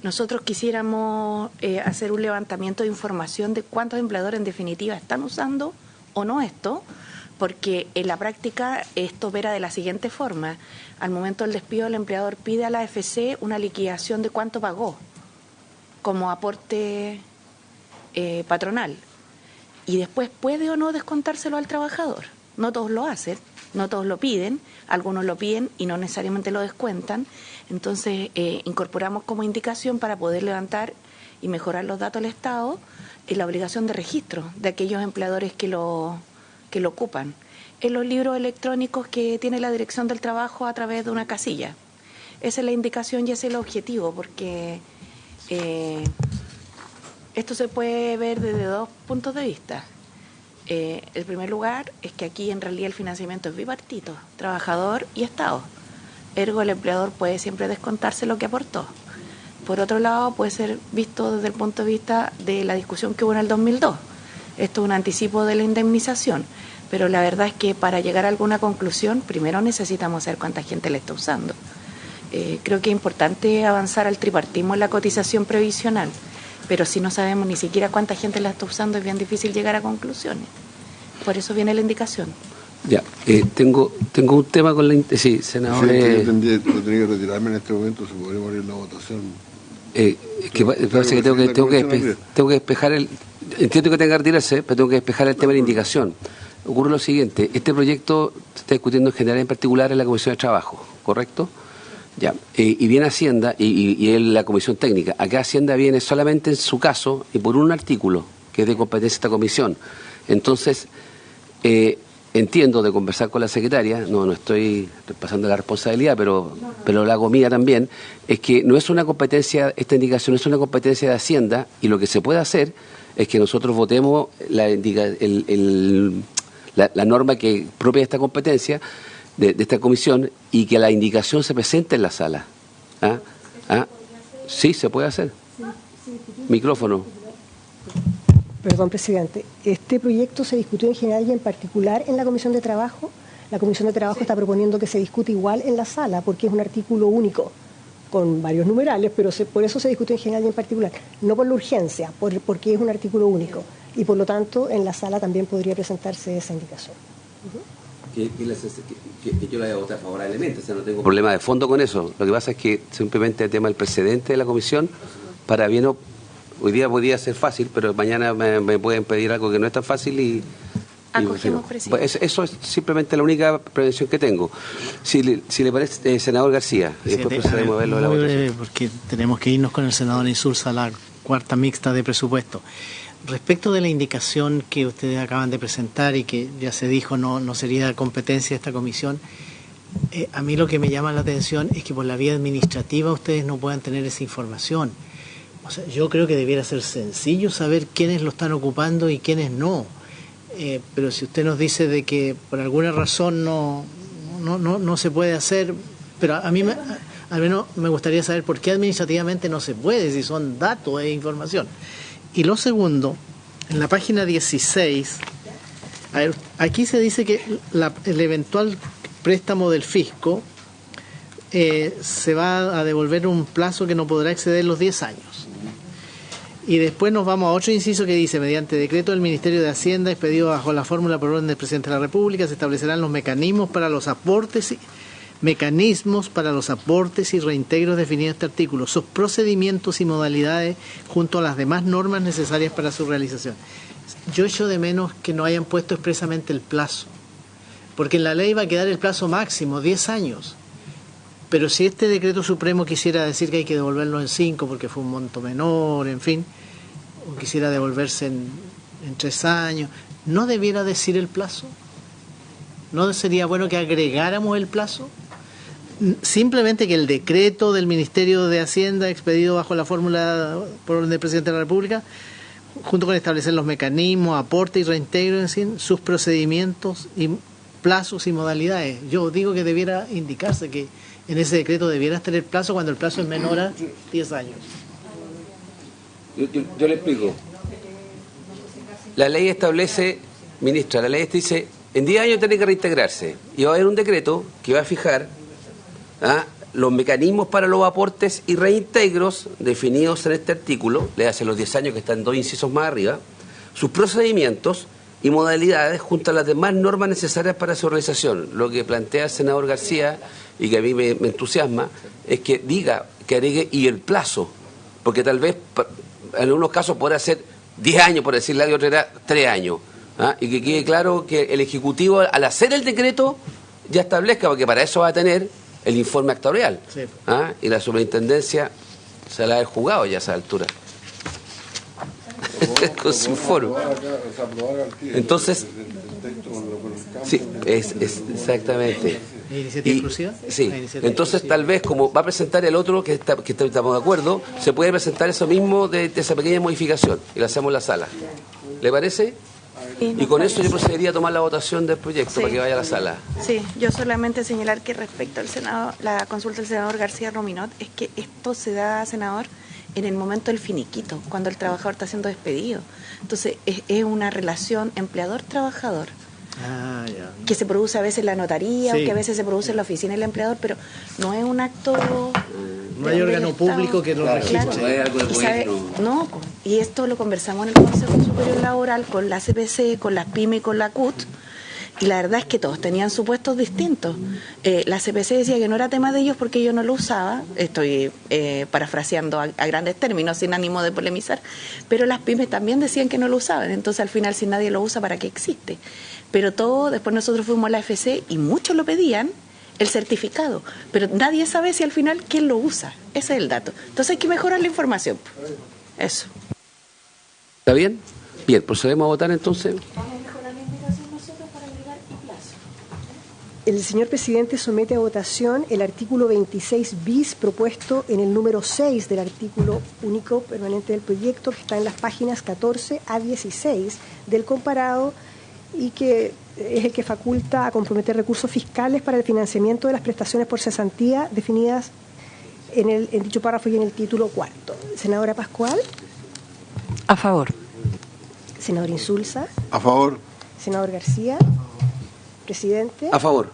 Nosotros quisiéramos hacer un levantamiento de información de cuántos empleadores en definitiva están usando o no esto, porque en la práctica esto opera de la siguiente forma. Al momento del despido, el empleador pide a la AFC una liquidación de cuánto pagó como aporte patronal, y después puede o no descontárselo al trabajador. No todos lo hacen, no todos lo piden, algunos lo piden y no necesariamente lo descuentan. Entonces incorporamos como indicación, para poder levantar y mejorar los datos del Estado, la obligación de registro de aquellos empleadores que lo ocupan en los libros electrónicos que tiene la Dirección del Trabajo a través de una casilla. Esa es la indicación y ese es el objetivo, porque esto se puede ver desde 2 puntos de vista. El primer lugar es que aquí en realidad el financiamiento es bipartito, trabajador y Estado. Ergo, el empleador puede siempre descontarse lo que aportó. Por otro lado, puede ser visto desde el punto de vista de la discusión que hubo en el 2002. Esto es un anticipo de la indemnización, pero la verdad es que para llegar a alguna conclusión, primero necesitamos saber cuánta gente la está usando. Creo que es importante avanzar al tripartismo en la cotización previsional, pero si no sabemos ni siquiera cuánta gente la está usando, es bien difícil llegar a conclusiones. Por eso viene la indicación. Ya, tengo un tema con la... Sí, senador... Sí, yo tendría que retirarme en este momento, se podría morir la votación. Es que parece que tengo que despejar el... Entiendo que tenga que retirarse, pero tengo que despejar el tema de la indicación. Ocurre lo siguiente: este proyecto se está discutiendo en general, en particular en la Comisión de Trabajo, ¿correcto? Ya, y viene Hacienda y es la Comisión Técnica. Acá Hacienda viene solamente en su caso y por un artículo que es de competencia de esta comisión. Entonces, entiendo, de conversar con la secretaria, no estoy pasando la responsabilidad, pero la hago mía también, es que no es una competencia, esta indicación no es una competencia de Hacienda, y lo que se puede hacer es que nosotros votemos la norma que propia de esta competencia, de esta comisión, y que la indicación se presente en la sala. ¿Ah? ¿Ah? Sí, se puede hacer. Micrófono. Perdón, presidente. Este proyecto se discutió en general y en particular en la Comisión de Trabajo. La Comisión de Trabajo está proponiendo que se discute igual en la sala, porque es un artículo único, con varios numerales, pero por eso se discutió en general y en particular. No por la urgencia, porque es un artículo único. Y por lo tanto, en la sala también podría presentarse esa indicación. Que yo la voy a votar favorablemente, o sea, no tengo problema de fondo con eso. Lo que pasa es que simplemente el tema del precedente de la comisión, para bien o hoy día podría ser fácil, pero mañana me pueden pedir algo que no es tan fácil y acogemos, presidente. Eso es simplemente la única prevención que tengo. Si le parece, senador García, y después procedemos a verlo de la votación. Breve, porque tenemos que irnos con el senador Insulza a la cuarta mixta de presupuesto. Respecto de la indicación que ustedes acaban de presentar y que ya se dijo no sería competencia de esta comisión, a mí lo que me llama la atención es que por la vía administrativa ustedes no puedan tener esa información. O sea, yo creo que debiera ser sencillo saber quiénes lo están ocupando y quiénes no. Pero si usted nos dice de que por alguna razón no se puede hacer, pero a mí al menos me gustaría saber por qué administrativamente no se puede, si son datos e información. Y lo segundo, en la página 16, a ver, aquí se dice que el eventual préstamo del fisco se va a devolver un plazo que no podrá exceder los 10 años. Y después nos vamos a otro inciso que dice, mediante decreto del Ministerio de Hacienda expedido bajo la fórmula por orden del Presidente de la República, se establecerán los mecanismos para los aportes y reintegros definidos en este artículo, sus procedimientos y modalidades junto a las demás normas necesarias para su realización. Yo echo de menos que no hayan puesto expresamente el plazo, porque en la ley va a quedar el plazo máximo, 10 años. Pero si este decreto supremo quisiera decir que hay que devolverlo en 5 porque fue un monto menor, en fin, o quisiera devolverse en 3 años, ¿no debiera decir el plazo? ¿No sería bueno que agregáramos el plazo? Simplemente que el decreto del Ministerio de Hacienda expedido bajo la fórmula por orden del Presidente de la República, junto con establecer los mecanismos, aporte y reintegro, en sí, sus procedimientos y plazos y modalidades. Yo digo que debiera indicarse que en ese decreto debiera estar el plazo cuando el plazo es menor a 10 años. Yo le explico. La ley establece, ministra, la ley dice, en 10 años tiene que reintegrarse. Y va a haber un decreto que va a fijar los mecanismos para los aportes y reintegros definidos en este artículo, le hace los 10 años que están 2 incisos más arriba, sus procedimientos y modalidades junto a las demás normas necesarias para su realización. Lo que plantea el senador García y que a mí me entusiasma es que diga, que agregue y el plazo, porque tal vez en algunos casos podrá ser 10 años, por decirle algo, otro era 3 años. Y que quede claro que el Ejecutivo al hacer el decreto ya establezca, porque para eso va a tener el informe actuarial. Sí. Y la superintendencia se la ha jugado ya a esa altura. Con su informe. Entonces, sí, es exactamente. ¿Iniciativa exclusiva? Sí, entonces tal vez como va a presentar el otro, que estamos de acuerdo, se puede presentar eso mismo de esa pequeña modificación y lo hacemos en la sala. ¿Le parece? Y con eso yo procedería a tomar la votación del proyecto para que vaya a la sala. Sí, yo solamente señalar que respecto al Senado, la consulta del senador García Rominot, es que esto se da, senador, en el momento del finiquito, cuando el trabajador está siendo despedido. Entonces es una relación empleador-trabajador. Que se produce a veces en la notaría, o que a veces se produce en la oficina del empleador, pero no es un acto... No hay órgano público que lo registre. No, y esto lo conversamos en el Consejo Superior Laboral con la CPC, con las PYME y con la CUT, y la verdad es que todos tenían supuestos distintos. La CPC decía que no era tema de ellos porque yo no lo usaba, estoy parafraseando a grandes términos sin ánimo de polemizar, pero las PYME también decían que no lo usaban, entonces al final si nadie lo usa, ¿para qué existe? Pero todo, después nosotros fuimos a la FC y muchos lo pedían, el certificado, pero nadie sabe si al final quién lo usa, ese es el dato. Entonces hay que mejorar la información. Eso. ¿Está bien? Bien, procedemos a votar entonces. El señor presidente somete a votación el artículo 26 bis propuesto en el número 6 del artículo único permanente del proyecto, que está en las páginas 14 a 16 del comparado y que es el que faculta a comprometer recursos fiscales para el financiamiento de las prestaciones por cesantía definidas en dicho párrafo y en el título cuarto. Senadora Pascual. A favor. Senador Insulza. A favor. Senador García. Presidente. A favor.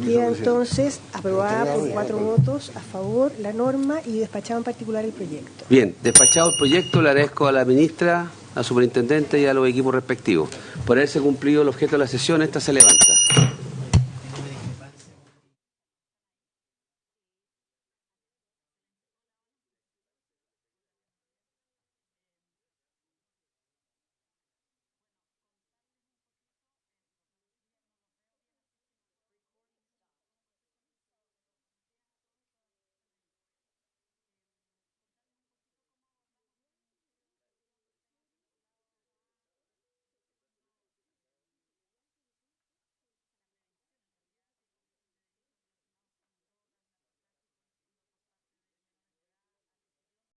Queda entonces aprobada por 4 votos a favor la norma y despachado en particular el proyecto. Bien, despachado el proyecto, le agradezco a la ministra, al superintendente y a los equipos respectivos. Por haberse cumplido el objeto de la sesión, esta se levanta.